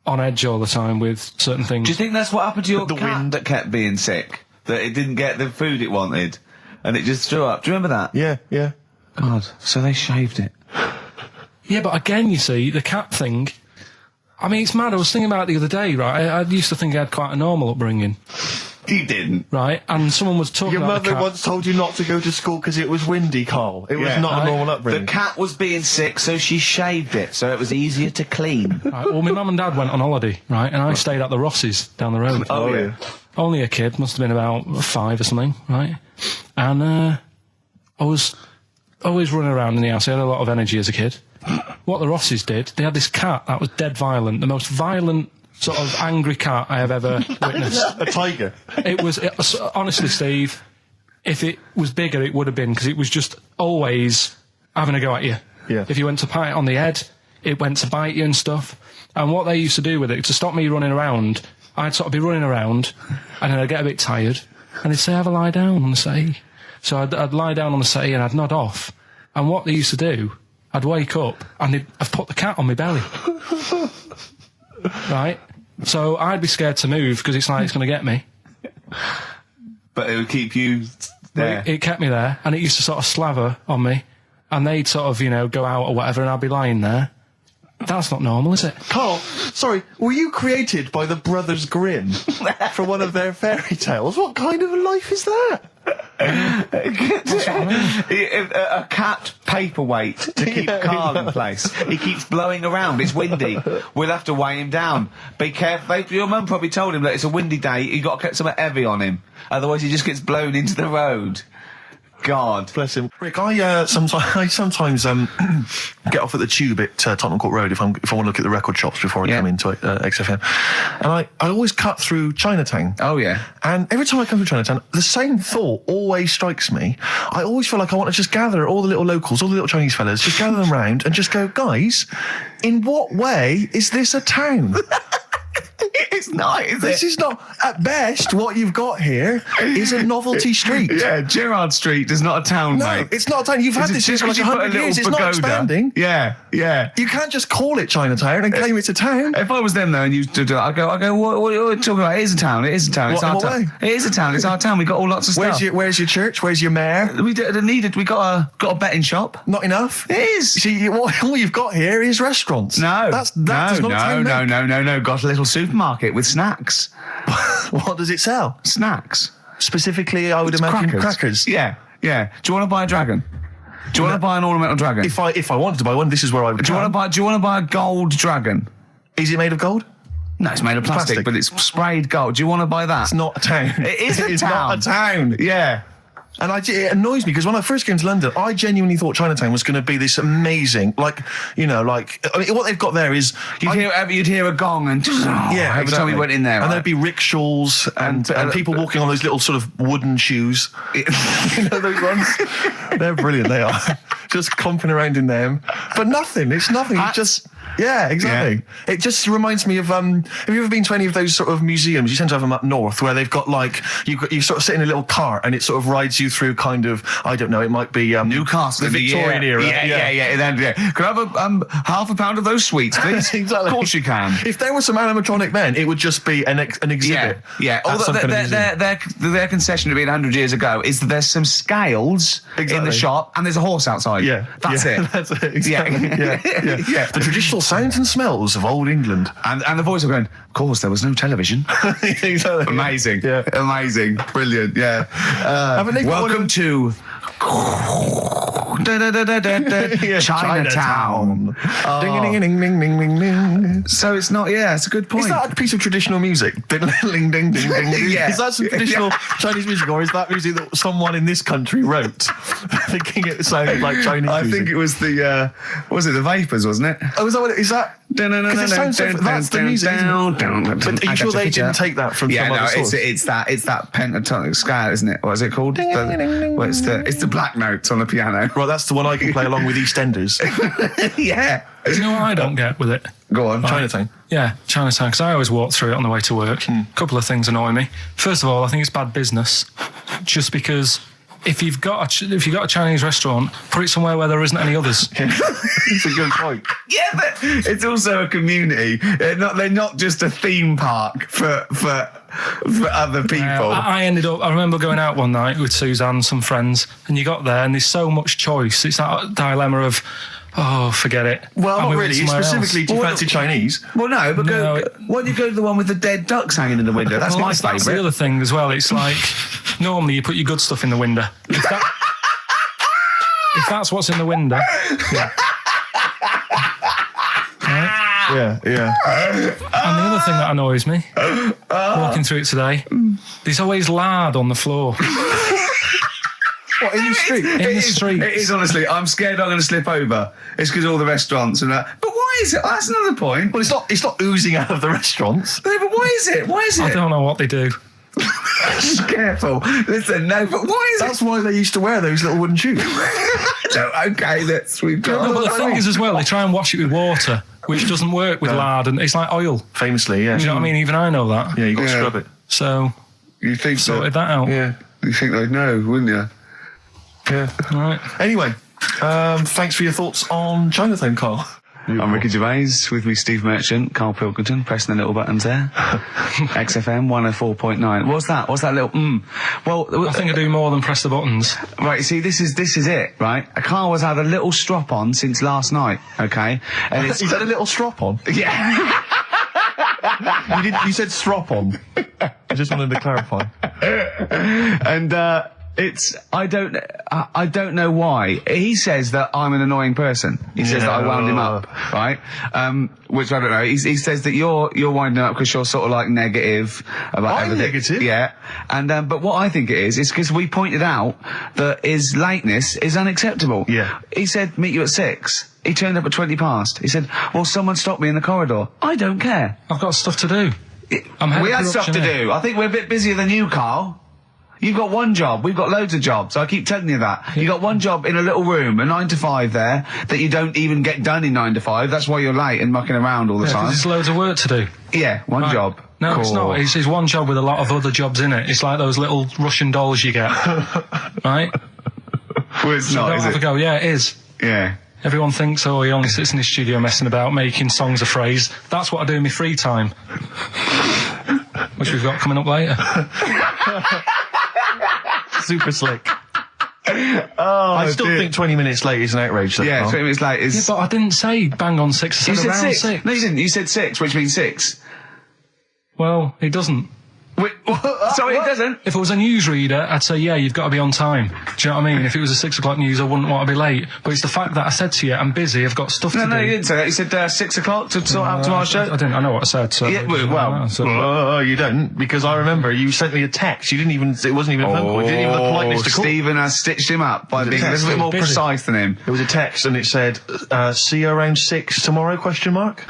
S1: on edge all the time with certain things.
S3: Do you think that's what happened to your
S2: The
S3: cat
S2: wind.
S3: that kept being sick? That it didn't get the food it wanted? And it just threw up? Do you remember that?
S2: Yeah.
S3: God, so they shaved it.
S1: Yeah, but again, you see, the cat thing, I mean, it's mad. I was thinking about it the other day, right? I used to think I had quite a normal upbringing,
S3: You didn't.
S1: right? And someone was talking
S2: Your
S1: about the
S2: mother
S1: cat.
S2: once told you not to go to school because it was windy, Carl. It was
S3: Yeah.
S2: not a normal upbringing.
S3: The cat was being sick, so she shaved it, so it was easier to clean.
S1: Right, well, my mum and dad went on holiday, right? And I stayed at the Rosses down the road.
S3: Oh, yeah.
S1: Only a kid, must have been about 5 or something, right? And I was always running around in the house. I had a lot of energy as a kid. What the Rosses did, they had this cat that was dead violent, the most violent sort of angry cat I have ever witnessed.
S2: A tiger.
S1: It was honestly, Steve, if it was bigger, it would have been, because it was just always having a go at you.
S2: Yeah.
S1: If you went to pat it on the head, it went to bite you and stuff. And what they used to do with it, to stop me running around, I'd sort of be running around, and then I'd get a bit tired, and they'd say, have a lie down on the settee. So I'd lie down on the settee and I'd nod off. And what they used to do, I'd wake up and I'd put the cat on my belly. Right? So I'd be scared to move because it's like it's going to get me.
S3: But it would keep you there.
S1: It kept me there, and it used to sort of slaver on me, and they'd sort of, go out or whatever, and I'd be lying there. That's not normal, is it?
S2: Carl, sorry, were you created by the Brothers Grimm for one of their fairy tales? What kind of a life is that?
S3: A cat paperweight to keep Carl in place. He keeps blowing around. It's windy. We'll have to weigh him down. Be careful. Your mum probably told him that it's a windy day. You got to get something heavy on him, otherwise he just gets blown into the road. God.
S2: Bless him. Rick, I sometimes get off at the tube at Tottenham Court Road if I want to look at the record shops before I come into XFM. And I always cut through Chinatown.
S3: Oh, yeah.
S2: And every time I come through Chinatown, the same thought always strikes me. I always feel like I want to just gather all the little locals, all the little Chinese fellas, just gather them round and just go, guys, in what way is this a town?
S3: It's not, is
S2: This
S3: it?
S2: is not, at best, what you've got here is a novelty street.
S3: Yeah, Gerrard Street is not a town,
S2: No,
S3: mate.
S2: it's not a town. You've had this
S3: Just
S2: for like 100 years. It's not expanding.
S3: Yeah, yeah.
S2: You can't just call it Chinatown and claim it's a town.
S3: If I was them though, and you stood there, I go, what are you talking about? It is a town. It is a town. It's
S2: What,
S3: our
S2: in what
S3: town.
S2: way?
S3: It is a town. It's our town. We got all lots of stuff.
S2: Where's your church? Where's your mayor?
S3: We got a betting shop.
S2: Not enough.
S3: It is.
S2: See, all you've got here is restaurants.
S3: No,
S2: that does not a town make.
S3: no. Got a little supermarket with snacks.
S2: What does it sell?
S3: Snacks.
S2: Specifically, I would imagine crackers.
S3: Yeah. Do you want to buy a dragon? Do you want to buy an ornamental dragon?
S2: If I wanted to buy one, this is where I would.
S3: Do you want to buy a gold dragon?
S2: Is it made of gold?
S3: No, it's made of plastic, but it's sprayed gold. Do you want to buy that?
S2: It's not a town.
S3: It is a
S2: It's
S3: town.
S2: not a town.
S3: Yeah.
S2: And it annoys me because when I first came to London, I genuinely thought Chinatown was going to be this amazing, what they've got there is
S3: You'd hear a gong and every time we went in there,
S2: and there'd be rickshaws and people walking on those little sort of wooden shoes. You know those ones? They're brilliant. They are just comping around in them, but nothing. It's nothing. It's just. Yeah, exactly. Yeah. It just reminds me of, have you ever been to any of those sort of museums? You tend to have them up north where they've got you sort of sit in a little cart and it sort of rides you through kind of, I don't know, it might be
S3: Newcastle,
S2: the Victorian era.
S3: Yeah. Could I have half a pound of those sweets, please?
S2: Exactly.
S3: Of course you can.
S2: If there was some animatronic men, it would just be an exhibit.
S3: Yeah. Although their concession to being 100 years ago is that there's some scales in the shop and there's a horse outside.
S2: Yeah.
S3: That's it.
S2: That's it. Exactly. Yeah. The traditional sounds and smells of old England.
S3: And the voice of going, of course, there was no television.
S2: Exactly.
S3: Amazing.
S2: Yeah.
S3: Amazing. Brilliant. Yeah. Welcome to Chinatown.
S2: Ding-a-ding-a-ding-ding-ding-ding.
S3: So it's not, it's a good point.
S2: Is that a piece of traditional music? Ding-a-ling-ding-ding-ding.
S3: Yeah.
S2: Is that some traditional Chinese music, or is that music that someone in this country wrote, thinking it sounded like Chinese music?
S3: I think it was the Vapors, wasn't it?
S2: Oh, is that what it is? That? Because it sounds so, that's the music, isn't it? But are you sure they didn't take that from some other source?
S3: It's that pentatonic scale, isn't it? What is it called? It's the black notes on the piano.
S2: Right, that's the one I can play along with EastEnders.
S3: Yeah.
S1: Do you know what I don't get with it?
S3: Go on.
S2: Chinatown.
S1: Yeah, Chinatown, because I always walk through it on the way to work. A couple of things annoy me. First of all, I think it's bad business, just because if you've got a Chinese restaurant, put it somewhere where there isn't any others.
S2: It's a good point.
S3: Yeah, but it's also a community. They're not just a theme park for other people.
S1: I remember going out one night with Suzanne and some friends, and you got there and there's so much choice. It's that dilemma of, forget it.
S2: Well, not really.
S1: It's
S2: Specifically, do you fancy Chinese?
S3: Well, no, but why don't you go to the one with the dead ducks hanging in the window? That's my favourite.
S1: That's the other thing as well. It's like, normally you put your good stuff in the window. If that's what's in the window. Yeah. Right?
S2: Yeah.
S1: And the other thing that annoys me, walking through it today, there's always lard on the floor.
S2: What, in the street?
S1: In the street.
S3: It is, honestly. I'm scared I'm going to slip over. It's because all the restaurants and that. But why is it? That's another point.
S2: Well, it's not oozing out of the restaurants.
S3: No, but why is it?
S1: I don't know what they do.
S3: Careful. Listen, no, but why is
S2: That's why they used to wear those little wooden shoes.
S3: No, okay, we've got...
S1: No, but the thing is as well, they try and wash it with water, which doesn't work with lard, and it's like oil.
S2: Famously, yeah.
S1: You know what I mean? Even I know that.
S2: Yeah, you got to scrub it.
S1: So,
S3: you think
S1: sorted that out.
S2: Yeah.
S3: You think they'd know, wouldn't you?
S2: Yeah.
S1: Right.
S2: Anyway, thanks for your thoughts on Chinatown, Carl.
S3: I'm Ricky Gervais, with me Steve Merchant, Karl Pilkington, pressing the little buttons there. XFM 104.9. What's that little Well,
S1: I think I do more than press the buttons.
S3: Right, see, this is it, right? Karl has had a little strop on since last night, okay? And
S2: He's had a little strop on?
S3: Yeah.
S2: You said strop on. I just wanted to clarify.
S3: And, I don't know why. He says that I'm an annoying person. He says that I wound him up, right? Which I don't know. He says that you're winding up because you're sort of like negative about
S2: I'm
S3: everything.
S2: negative?
S3: Yeah. And, but what I think it is because we pointed out that his lateness is unacceptable.
S2: Yeah.
S3: He said, meet you at 6. He turned up at 20 past. He said, well, someone stopped me in the corridor. I don't care.
S1: I've got stuff to do.
S3: We had stuff to do. I think we're a bit busier than you, Karl. You've got one job. We've got loads of jobs. I keep telling you that. You got one job in a little room, a 9 to 5 there, that you don't even get done in 9 to 5. That's why you're late and mucking around all the time.
S1: There's loads of work to do.
S3: Yeah, one job.
S1: No, it's not. It's one job with a lot of other jobs in it. It's like those little Russian dolls you get. Right?
S3: Well, it's not,
S1: don't
S3: is
S1: have
S3: it?
S1: a go. Yeah, it is.
S3: Yeah.
S1: Everyone thinks, oh, he only sits in his studio messing about, making songs a phrase. That's what I do in my free time. Which we've got coming up later.
S2: Super slick. I still think 20 minutes late is an outrage.
S3: Yeah, 20 minutes late is...
S1: Yeah, but I didn't say bang on 6. I said around 6.
S3: No, you didn't. You said 6, which means 6.
S1: Well, it doesn't.
S3: Wait, sorry, it doesn't?
S1: If it was a newsreader, I'd say, yeah, you've got to be on time. Do you know what I mean? If it was a 6 o'clock news, I wouldn't want to be late. But it's the fact that I said to you, I'm busy, I've got stuff to do.
S3: No, you didn't say that. You said 6 o'clock to sort out tomorrow's show.
S1: I didn't. I know what I said. So
S3: yeah,
S2: you don't, because I remember you sent me a text. You didn't even, it wasn't even a phone call. You didn't even have the politeness to call.
S3: Stephen has stitched him up by being a little bit more precise than him.
S2: It was a text and it said, see you around 6 tomorrow, question mark?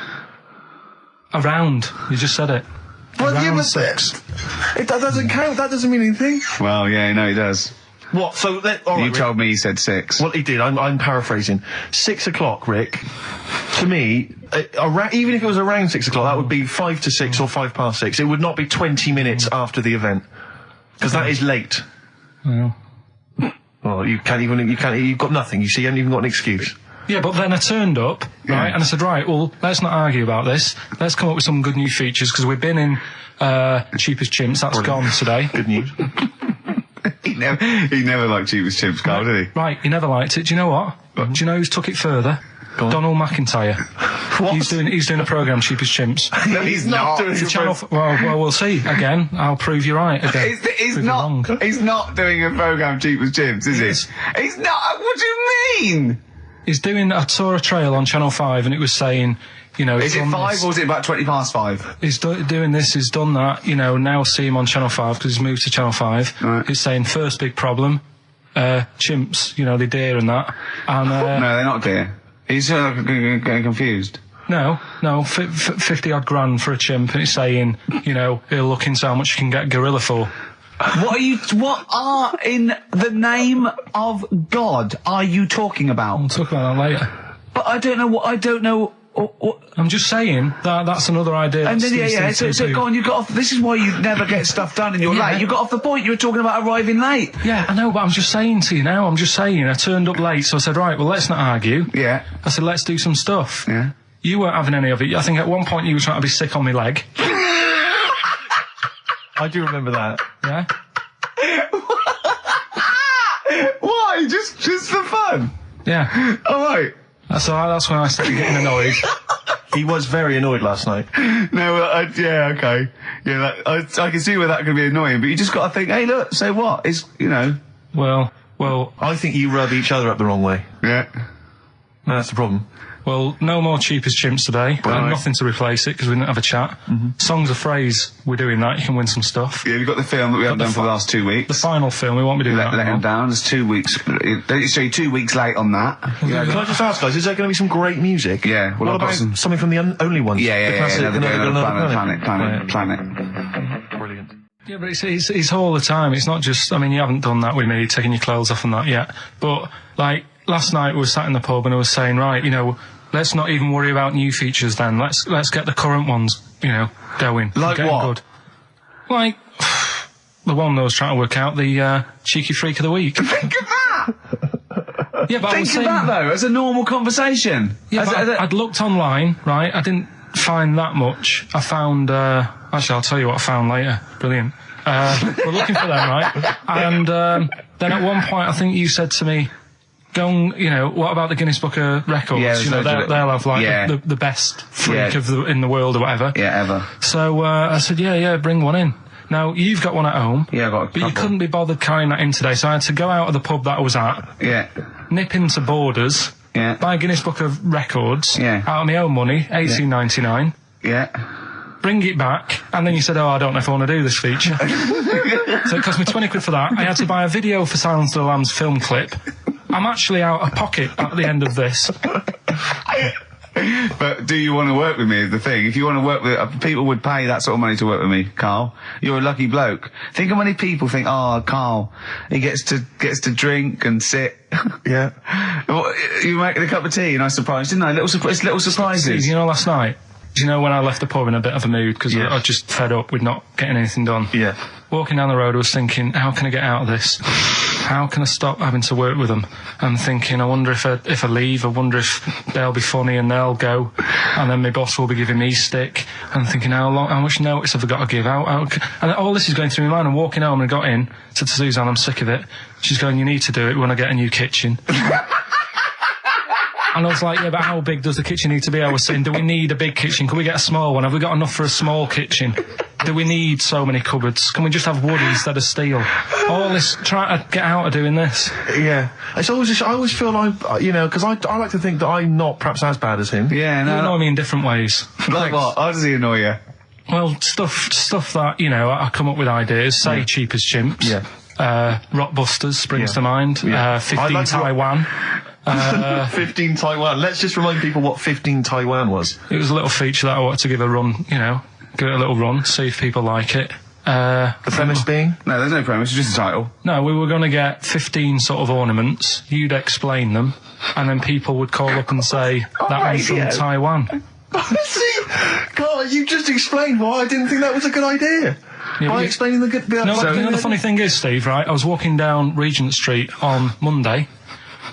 S1: Around. You just said it.
S2: Well,
S1: around
S2: yeah,
S1: 6.
S2: That doesn't count. That doesn't mean anything.
S3: Well, yeah, no, he does.
S2: What? So all right,
S3: you told me he said 6.
S2: Well, he did. I'm paraphrasing. 6 o'clock, Rick. To me, even if it was around 6 o'clock, that would be 5 to 6 or 5 past 6. It would not be 20 minutes after the event, because that is late.
S1: Well,
S2: you've got nothing. You see, you haven't even got an excuse.
S1: yeah, but then I turned up, right, and I said, right, well, let's not argue about this. Let's come up with some good new features, because we've been in Cheap as Chimps. That's gone today.
S2: Good news.
S3: He never liked Cheap as Chimps, Carl, did he?
S1: Right, he never liked it. Do you know what? Do you know who's took it further? Donald McIntyre.
S2: What?
S1: He's doing a programme, Cheap as Chimps.
S3: No, he's not.
S2: doing
S1: The channel. Well, we'll see. Again, I'll prove you right. Again.
S3: He's not doing a programme Cheap as Chimps, is he? He's not. What do you mean?
S1: He's doing. I saw a trail on Channel 5, and it was saying, you know,
S3: is it 5 or is it about 20 past 5?
S1: He's doing this. He's done that. You know, now see him on Channel 5 because he's moved to Channel 5.
S3: Right.
S1: He's saying first big problem, chimps. You know, they deer and that. And
S3: no, they're not deer. He's getting confused.
S1: No, 50 odd grand for a chimp, and he's saying, you know, he'll look into how much you can get gorilla for.
S3: What are in the name of God are you talking about?
S1: We'll talk about that later.
S3: But I don't know.
S1: I'm just saying that's another idea.
S3: And then so go on. You got off. This is why you never get stuff done, and you're late. You got off the point. You were talking about arriving late.
S1: Yeah, I know, but I'm just saying to you now. I turned up late, so I said, right, well, let's not argue.
S3: Yeah.
S1: I said, let's do some stuff.
S3: Yeah.
S1: You weren't having any of it. I think at one point you were trying to be sick on my leg.
S2: I do remember that.
S1: Yeah.
S3: Why? Just for fun?
S1: Yeah.
S3: All right.
S1: That's when I started getting annoyed.
S2: He was very annoyed last night.
S3: No, yeah, okay. Yeah, I can see where that could be annoying, but you just got to think, hey, look, so what? It's, you know.
S1: Well.
S2: I think you rub each other up the wrong way.
S3: Yeah.
S2: No, that's the problem.
S1: Well, no more Cheap as Chimps today.
S2: Right.
S1: Nothing to replace it because we didn't have a chat.
S2: Mm-hmm.
S1: Songs of Phrase, we're doing that. You can win some stuff.
S3: Yeah, we've got the film that we haven't done for the last 2 weeks.
S1: The final film, we won't be doing that.
S3: Let him down. There's 2 weeks. So you're 2 weeks late on that.
S2: Yeah, can I just ask, guys, is there going to be some great music?
S3: Yeah. Well,
S2: what about something from the Only Ones?
S3: Yeah.
S2: Another
S3: Planet.
S2: Brilliant.
S1: Yeah, but it's all the time. It's not just, I mean, you haven't done that with me, taking your clothes off and that yet. But, like, last night we were sat in the pub and I was saying, right, you know, let's not even worry about new features then. Let's get the current ones, you know, going.
S3: Like what?
S1: Good. Like, the one that I was trying to work out, the Cheeky Freak of the Week.
S3: Think of that!
S1: Yeah, but
S3: Think of that, though, as a normal conversation.
S1: Yeah, I'd looked online, right? I didn't find that much. I found, actually, I'll tell you what I found later. Brilliant. We're looking for them, right? And then at one point, I think you said to me, go and, you know, what about the Guinness Book of Records?
S3: Yeah,
S1: you know, they'll have, like, the best freak in the world or whatever.
S3: Yeah, ever.
S1: So I said, yeah, bring one in. Now, you've got one at home.
S3: Yeah, I've got a
S1: But
S3: couple.
S1: you couldn't be bothered carrying that in today, so I had to go out of the pub that I was at.
S3: Yeah.
S1: Nip into Borders.
S3: Yeah.
S1: Buy a Guinness Book of Records.
S3: Yeah.
S1: Out of my own money, $18.99.
S3: Yeah.
S1: Bring it back, and then you said, I don't know if I want to do this feature. So it cost me 20 quid for that. I had to buy a video for Silence of the Lambs film clip. I'm actually out of pocket at the end of this.
S6: But do you want to work with me is the thing. If you want to work with... people would pay that sort of money to work with me, Carl. You're a lucky bloke. Think how many people think, oh, Carl, he gets to drink and sit.
S2: Yeah.
S6: Well, you making a cup of tea and I surprised, didn't I? Little surprises.
S1: You know, last night, do you know when I left the pub in a bit of a mood because I just fed up with not getting anything done?
S2: Yeah.
S1: Walking down the road, I was thinking, how can I get out of this? How can I stop having to work with them? I'm thinking, I wonder if I leave, I wonder if they'll be funny and they'll go, and then my boss will be giving me stick. I'm thinking, how much notice have I got to give out? And all this is going through my mind. I'm walking home and I got in, said to Suzanne, I'm sick of it. She's going, you need to do it when I get a new kitchen. And I was like, yeah, but how big does the kitchen need to be? I was saying, do we need a big kitchen? Can we get a small one? Have we got enough for a small kitchen? Do we need so many cupboards? Can we just have wood instead of steel? All this, trying to get out of doing this.
S2: Yeah. It's always just, I always feel like, you know, because I like to think that I'm not perhaps as bad as him.
S6: Yeah, no.
S1: You annoy me in different ways.
S6: Like what? How does he annoy you?
S1: Well, stuff that, you know, I come up with ideas, say Cheap as Chimps.
S2: Yeah.
S1: Rockbusters springs to mind.
S2: Yeah.
S1: 15
S2: like
S1: Taiwan.
S2: 15 Taiwan. Let's just remind people what 15 Taiwan was.
S1: It was a little feature that I wanted to give a run, you know, give it a little run, see if people like it.
S2: The premise being?
S6: No, there's no premise, it's just a title.
S1: No, we were going to get 15 sort of ornaments, you'd explain them, and then people would call up and say, that one's from Taiwan.
S2: See, Carl, you just explained why I didn't think that was a good idea.
S1: Yeah,
S2: by explaining the good...
S1: No, you know the funny thing is, Steve, right, I was walking down Regent Street on Monday,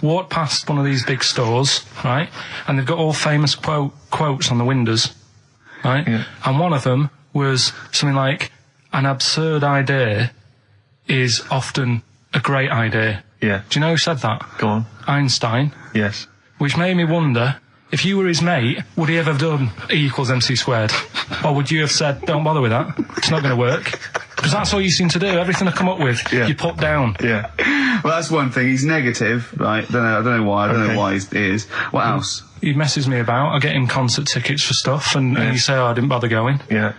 S1: walked past one of these big stores, right, and they've got all famous quotes on the windows, right, and one of them was something like, an absurd idea is often a great idea.
S2: Yeah.
S1: Do you know who said that?
S2: Go on.
S1: Einstein.
S2: Yes.
S1: Which made me wonder, if you were his mate, would he ever have done E = MC squared? Or would you have said, don't bother with that, it's not going to work? Because that's all you seem to do. Everything I come up with, you put down.
S2: Yeah.
S6: Well, that's one thing. He's negative, right? I don't know why. I don't know why he is. What else?
S1: He messes me about. I get him concert tickets for stuff, and you say, oh, I didn't bother going.
S2: Yeah.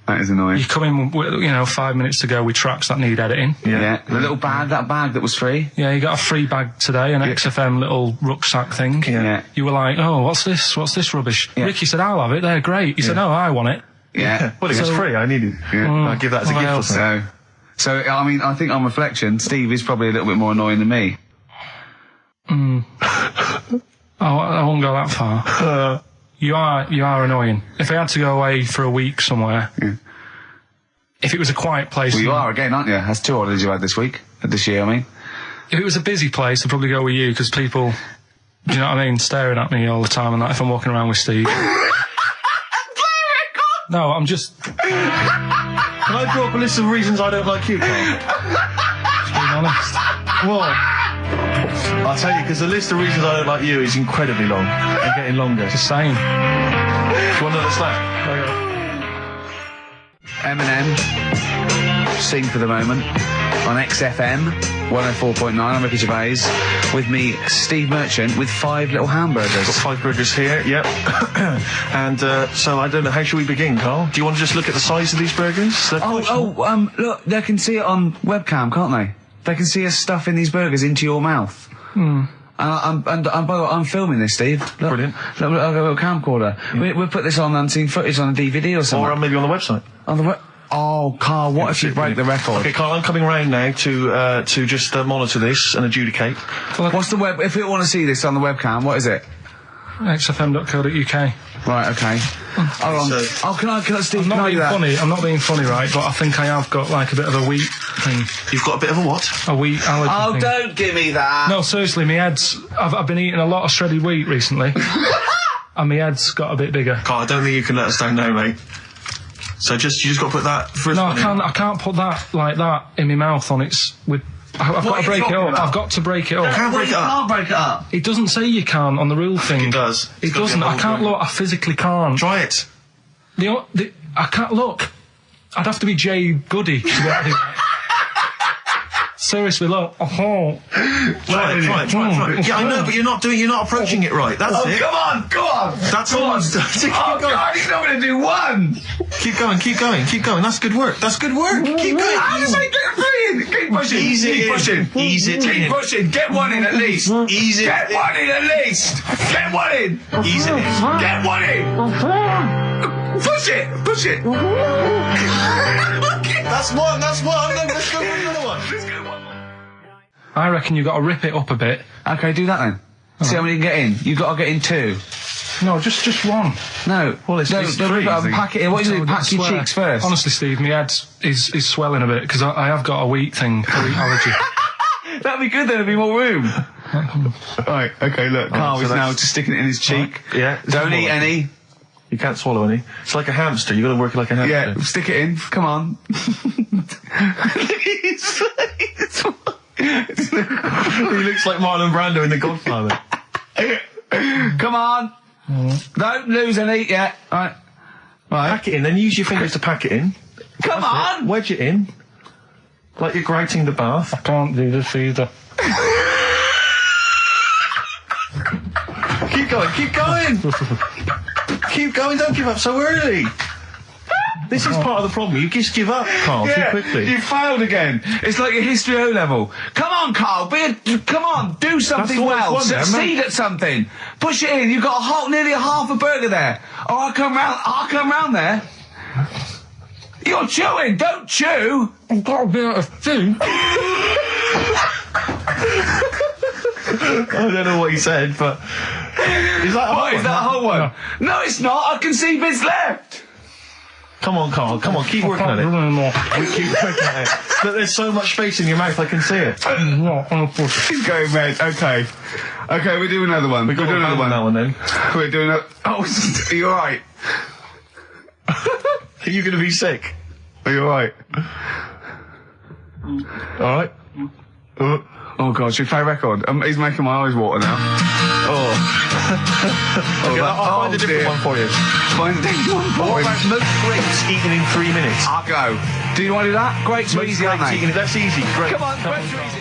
S6: That is annoying.
S1: You come in, you know, 5 minutes to go with tracks that need editing.
S6: Yeah. The little bag, that bag that was free.
S1: Yeah, you got a free bag today, an XFM little rucksack thing.
S6: Yeah.
S1: You were like, oh, what's this? What's this rubbish?
S6: Yeah.
S1: Ricky said, I'll have it. They're great. He said, no, I want it.
S6: Yeah.
S2: Well, it was free. I need it. I'll give that as a gift or something.
S6: So, I mean, I think on reflection, Steve is probably a little bit more annoying than me.
S1: I won't go that far. You are annoying. If I had to go away for a week somewhere, if it was a quiet place...
S6: Well, you are again, aren't you? That's 2 holidays you had this year, I mean.
S1: If it was a busy place, I'd probably go with you, because people, do you know what I mean, staring at me all the time and that if I'm walking around with Steve. No, I'm just...
S2: Can I draw up a list of reasons I don't like you, Carl?
S1: Just being honest.
S2: What? I'll tell you, because the list of reasons I don't like you is incredibly long and getting longer.
S1: Just saying.
S2: Do you want another slap?
S6: Eminem, Sing for the Moment, on XFM 104.9. I'm Ricky Gervais. With me, Steve Merchant, with 5 little hamburgers.
S2: Got 5 burgers here, yep. And so I don't know, how should we begin, Carl? Do you want to just look at the size of these burgers?
S6: Look, they can see it on webcam, can't they? They can see us stuffing these burgers into your mouth. And by the way, I'm filming this, Steve. Look,
S2: Brilliant.
S6: Look, I've got a camcorder. Yeah. We'll put this on unseen footage on a DVD or something.
S2: Or maybe on the website.
S6: On the Oh, Carl, what if you break the record?
S2: Okay, Carl, I'm coming round now to just monitor this and adjudicate.
S6: What's the web? If people want to see this on the webcam, what is it?
S1: xfm.co.uk.
S6: Right, okay. Hold on. Can I, Steve,
S1: I'm not being
S6: that?
S1: funny. I'm not being funny, right? But I think I have got like a bit of a wheat thing.
S2: You've got a bit of a what?
S1: A wheat allergy thing.
S6: Don't give me that.
S1: No, seriously, my head's... I've been eating a lot of shredded wheat recently. And my head's got a bit bigger.
S2: Carl, I don't think you can let us down now, mate. So you just got to put that...
S1: I can't put that like that in my mouth on its... I've got to break it up. I've got to break it up.
S2: You can't break it up.
S6: Can't break it up.
S1: It doesn't say you can't on the rule thing.
S2: It does.
S1: It doesn't. I can't look. I physically can't.
S2: Try it.
S1: I can't look. I'd have to be Jay Goody to be able to do that. Seriously, look. Oh.
S2: Try it. Yeah, I know, but you're not approaching it right. That's it.
S6: Come on, go on.
S2: That's all.
S6: Oh, God, he's not going to do one.
S2: Keep going. That's good work. Keep going.
S6: How does I get three in? Keep pushing.
S2: Ease it in. Ease it in.
S6: Keep pushing. Get one in at least.
S2: Ease it.
S6: Get one in at least. Get one in.
S2: Ease it in.
S6: Get one in. Push it.
S2: That's one. Let's go for another one.
S1: I reckon you've got to rip it up a bit.
S6: Okay, do that then. See how many you can get in. You've got to get in 2.
S1: No, just one.
S6: No.
S2: Well, it's three.
S6: Pack it in. What do you do? Pack your cheeks first.
S1: Honestly, Steve, my head is swelling a bit because I have got a wheat thing, a wheat allergy.
S6: That'd be good, there'd be more room. Right, okay, look, Carl is now just sticking it in his cheek.
S2: Right. Yeah.
S6: Don't eat any.
S2: You can't swallow any. It's like a hamster. You got to work it like a hamster.
S6: Yeah, stick it in. Come on.
S2: He looks like Marlon Brando in The Godfather.
S6: Come on. Don't lose any yet. Right.
S2: Pack it in, then use your fingers to pack it in.
S6: Come on.
S2: Wedge it in. Like you're grating the bath.
S1: I can't do this either.
S2: Keep going. Keep going, don't give up so early. This is part of the problem. You just give up, Carl, too quickly.
S6: You failed again. It's like your history O level. Come on, Carl. Come on. Do something well. Succeed at something. Push it in. You've got nearly a half a burger there. Oh, I'll come round there. You're chewing. Don't chew.
S1: I've got a bit of food.
S2: I don't know what he said, but... Is that
S6: a whole one? No, it's not. I can see bits left.
S2: Come on, Carl. Come on, keep working at it. Keep working at it. But there's so much space in your mouth, I can see it.
S6: He's going red. Okay, we'll do another one. We'll do another one.
S2: That one then.
S6: We're doing a... Oh, are you alright?
S2: Are you going to be sick?
S6: Are you alright?
S2: Alright.
S6: Oh God, should we play a record? He's making my eyes water now.
S2: Okay, I'll find a different one for you.
S6: Find a different one for
S2: What about most grapes eaten in 3 minutes?
S6: I'll go. Do you want to do that? Grapes are easy, aren't they?
S2: That's easy. Great.
S6: Come on, grapes are easy.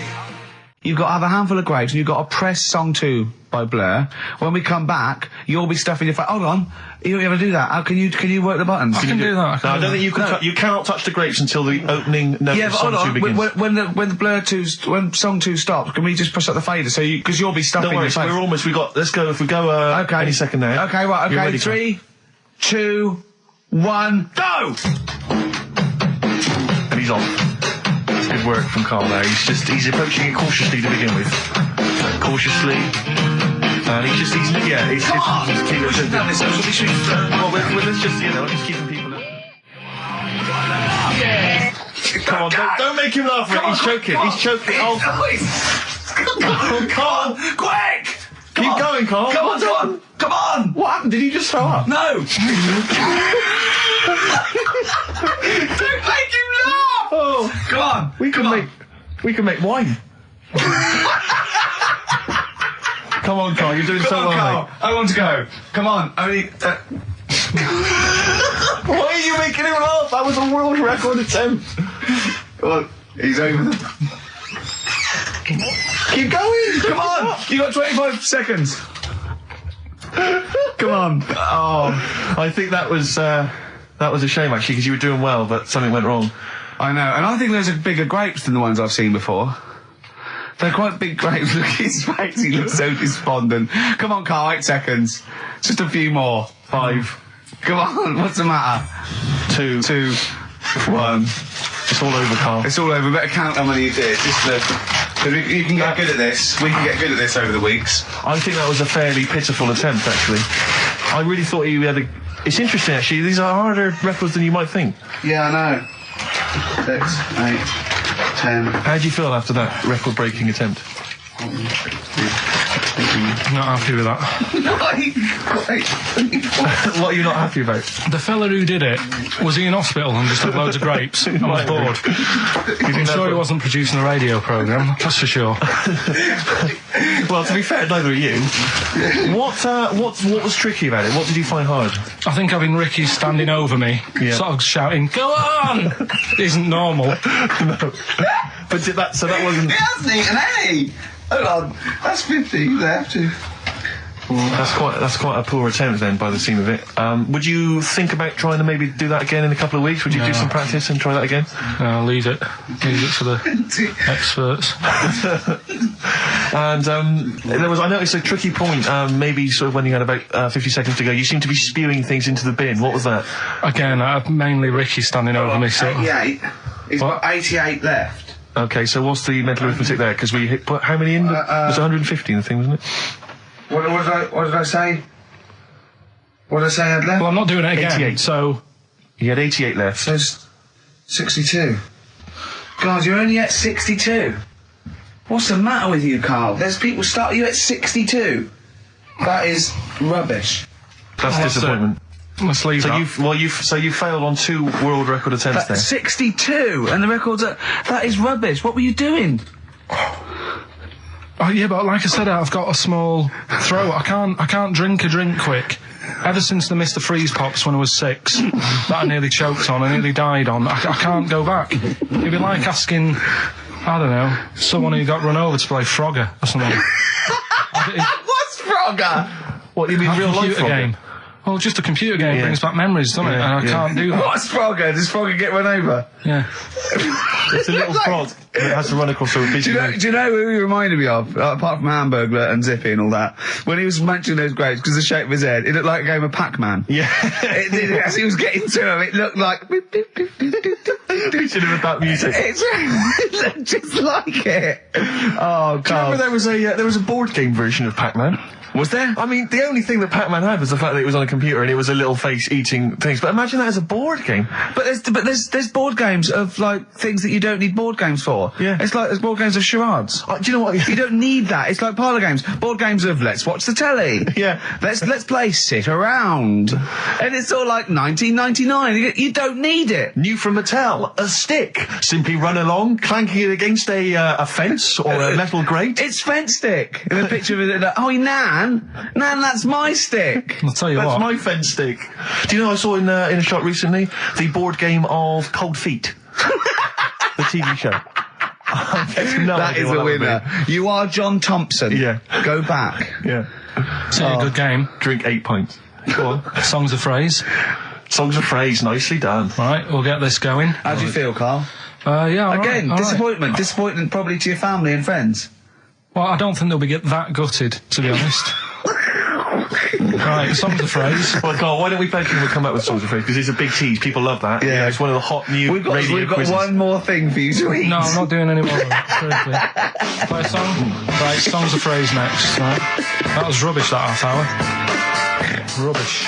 S6: You've got to have a handful of grapes and you've got to press song 2 by Blur. When we come back, you'll be stuffing your face. Hold on. You ever do that? How can you work the buttons?
S1: I can do that.
S2: I don't think you can. You cannot touch the grapes until the opening note of song 2 begins.
S6: When song 2 stops, can we just push up the fader? So because you'll be stuffing your face.
S2: We're almost. Let's go. If we go.
S6: Okay.
S2: Any second now.
S6: Okay. Right. Okay.
S2: Ready,
S6: 3, 2, 1, go!
S2: And he's off. Good work from Carl there. He's approaching it cautiously to begin with. Cautiously. And he's keeping let's just, just keeping people up. Come on, don't make him laugh, Rick. He's choking. Oh, Carl,
S6: quick!
S2: Keep going, Carl.
S6: Come on!
S2: What happened? Did you just throw up?
S6: No! Don't make him laugh!
S2: Oh,
S6: come on!
S2: We can make wine. Come on, Carl, you're doing so well,
S6: Carl.
S2: mate.
S6: I want to go. Come on, only...
S2: Why are you making him laugh? That was a world record attempt.
S6: Come on, he's over.
S2: Keep going.
S6: Come on, you got 25 seconds. Come on.
S2: Oh, I think that was a shame, actually, because you were doing well, but something went wrong.
S6: I know, and I think those are bigger grapes than the ones I've seen before. They're quite big grapes. Look at his face, he looks so despondent. Come on, Carl, 8 seconds. Just a few more. 5. Come on, what's the matter?
S2: 2, 1. It's all over, Carl.
S6: It's all over. Better count how many you did. You can get good at this. We can get good at this over the weeks.
S2: I think that was a fairly pitiful attempt, actually. I really thought you had a... It's interesting, actually. These are harder records than you might think.
S6: Yeah, I know. 6, 8, 10.
S2: How do you feel after that record-breaking attempt?
S1: Not happy with that.
S2: What are you not happy about?
S1: The fella who did it, was he in hospital and just had loads of grapes? I was bored. I'm sure he wasn't producing a radio programme, that's for sure.
S2: Well, to be fair, neither are you. What was tricky about it? What did you find hard?
S1: I think having Ricky standing over me, sort of shouting, "Go on!" isn't normal.
S2: No. But that wasn't.
S3: He hasn't eaten any. Hold on, that's 50 there too.
S2: That's quite a poor attempt then, by the seam of it. Would you think about trying to maybe do that again in a couple of weeks? Would you do some practice and try that again?
S1: No, leave it for the experts.
S2: And I noticed a tricky point. Maybe sort of when you had about 50 seconds to go, you seemed to be spewing things into the bin. What was that?
S1: Again, mainly Ricky standing over me. Sort of.
S3: 88. He's got 88 left.
S2: Okay, so what's the mental arithmetic there? Because we put how many in? It was 150 in the thing, wasn't it?
S3: What did I say? What did I say I had left?
S1: Well, I'm not doing it again.
S2: 88.
S1: So
S2: you had 88 left.
S3: So 62. God, you're only at 62. What's the matter with you, Carl? There's people start you at 62. That is rubbish.
S2: That's disappointment.
S1: Let's leave
S2: So
S1: that.
S2: you failed on 2 world record attempts there.
S3: 62, and the record's that is rubbish. What were you doing?
S1: Oh yeah, but like I said, I've got a small throat. I can't drink a drink quick. Ever since the Mr. Freeze Pops when I was 6, that I nearly choked on, I nearly died on, I can't go back. It'd be like asking, I don't know, someone who got run over to play Frogger or something.
S3: What's Frogger?
S2: What, you mean real life
S1: computer game? Well, just a computer game brings back memories, doesn't it? And I can't do that.
S3: What's Frogger? Does Frogger get run over?
S1: Yeah.
S2: It's a little frog that has to run across a busy road.
S3: Do you know who he reminded me of? Apart from Hamburglar and Zippy and all that. When he was mentioning those grapes, because of the shape of his head, it looked like a game of Pac-Man.
S2: Yeah.
S3: It did, as he was getting to him, it looked like...
S2: We should have had that music.
S3: It looked just like it. Oh, God.
S2: Do you remember there was a board game version of Pac-Man?
S3: Was there?
S2: I mean, the only thing that Pac-Man had was the fact that it was on a computer and it was a little face eating things. But imagine that as a board game.
S3: But there's board games of like things that you don't need board games for.
S2: Yeah.
S3: It's like there's board games of charades.
S2: Do you know what?
S3: You don't need that. It's like parlour games. Board games of let's watch the telly.
S2: Yeah.
S3: Let's play sit around. And it's all like 1999. You don't need it.
S2: New from Mattel, a stick. Simply run along, clanking it against a fence or a metal grate.
S3: It's fence stick. And a picture of it. Oh, Nan, that's my stick.
S1: I'll tell you
S2: That's
S1: what.
S2: my fence stick. Do you know I saw in a shop recently the board game of Cold Feet, the TV show.
S3: That is a winner. You are John Thompson.
S2: Yeah.
S3: Go back.
S2: Yeah.
S1: It's a good game.
S2: Drink 8 pints. Go on.
S1: Songs of phrase.
S2: Songs of phrase. Nicely done.
S1: Right, we'll get this going.
S3: How do you feel, Carl?
S1: Yeah. all
S3: Again,
S1: right, all
S3: disappointment.
S1: right.
S3: Disappointment probably to your family and friends.
S1: Well, I don't think they'll be that gutted, to be honest. Right, songs of phrase.
S2: Well, Carl, why don't we play and we'll come back with songs of phrase, because it's a big tease. People love that.
S3: Yeah.
S2: It's one of the hot new
S3: We've got
S2: quizzes.
S3: one more thing for you to eat.
S1: No, I'm not doing any more of that. Seriously. Play a song? Right, songs of phrase next. Right. That was rubbish, that half hour. Rubbish.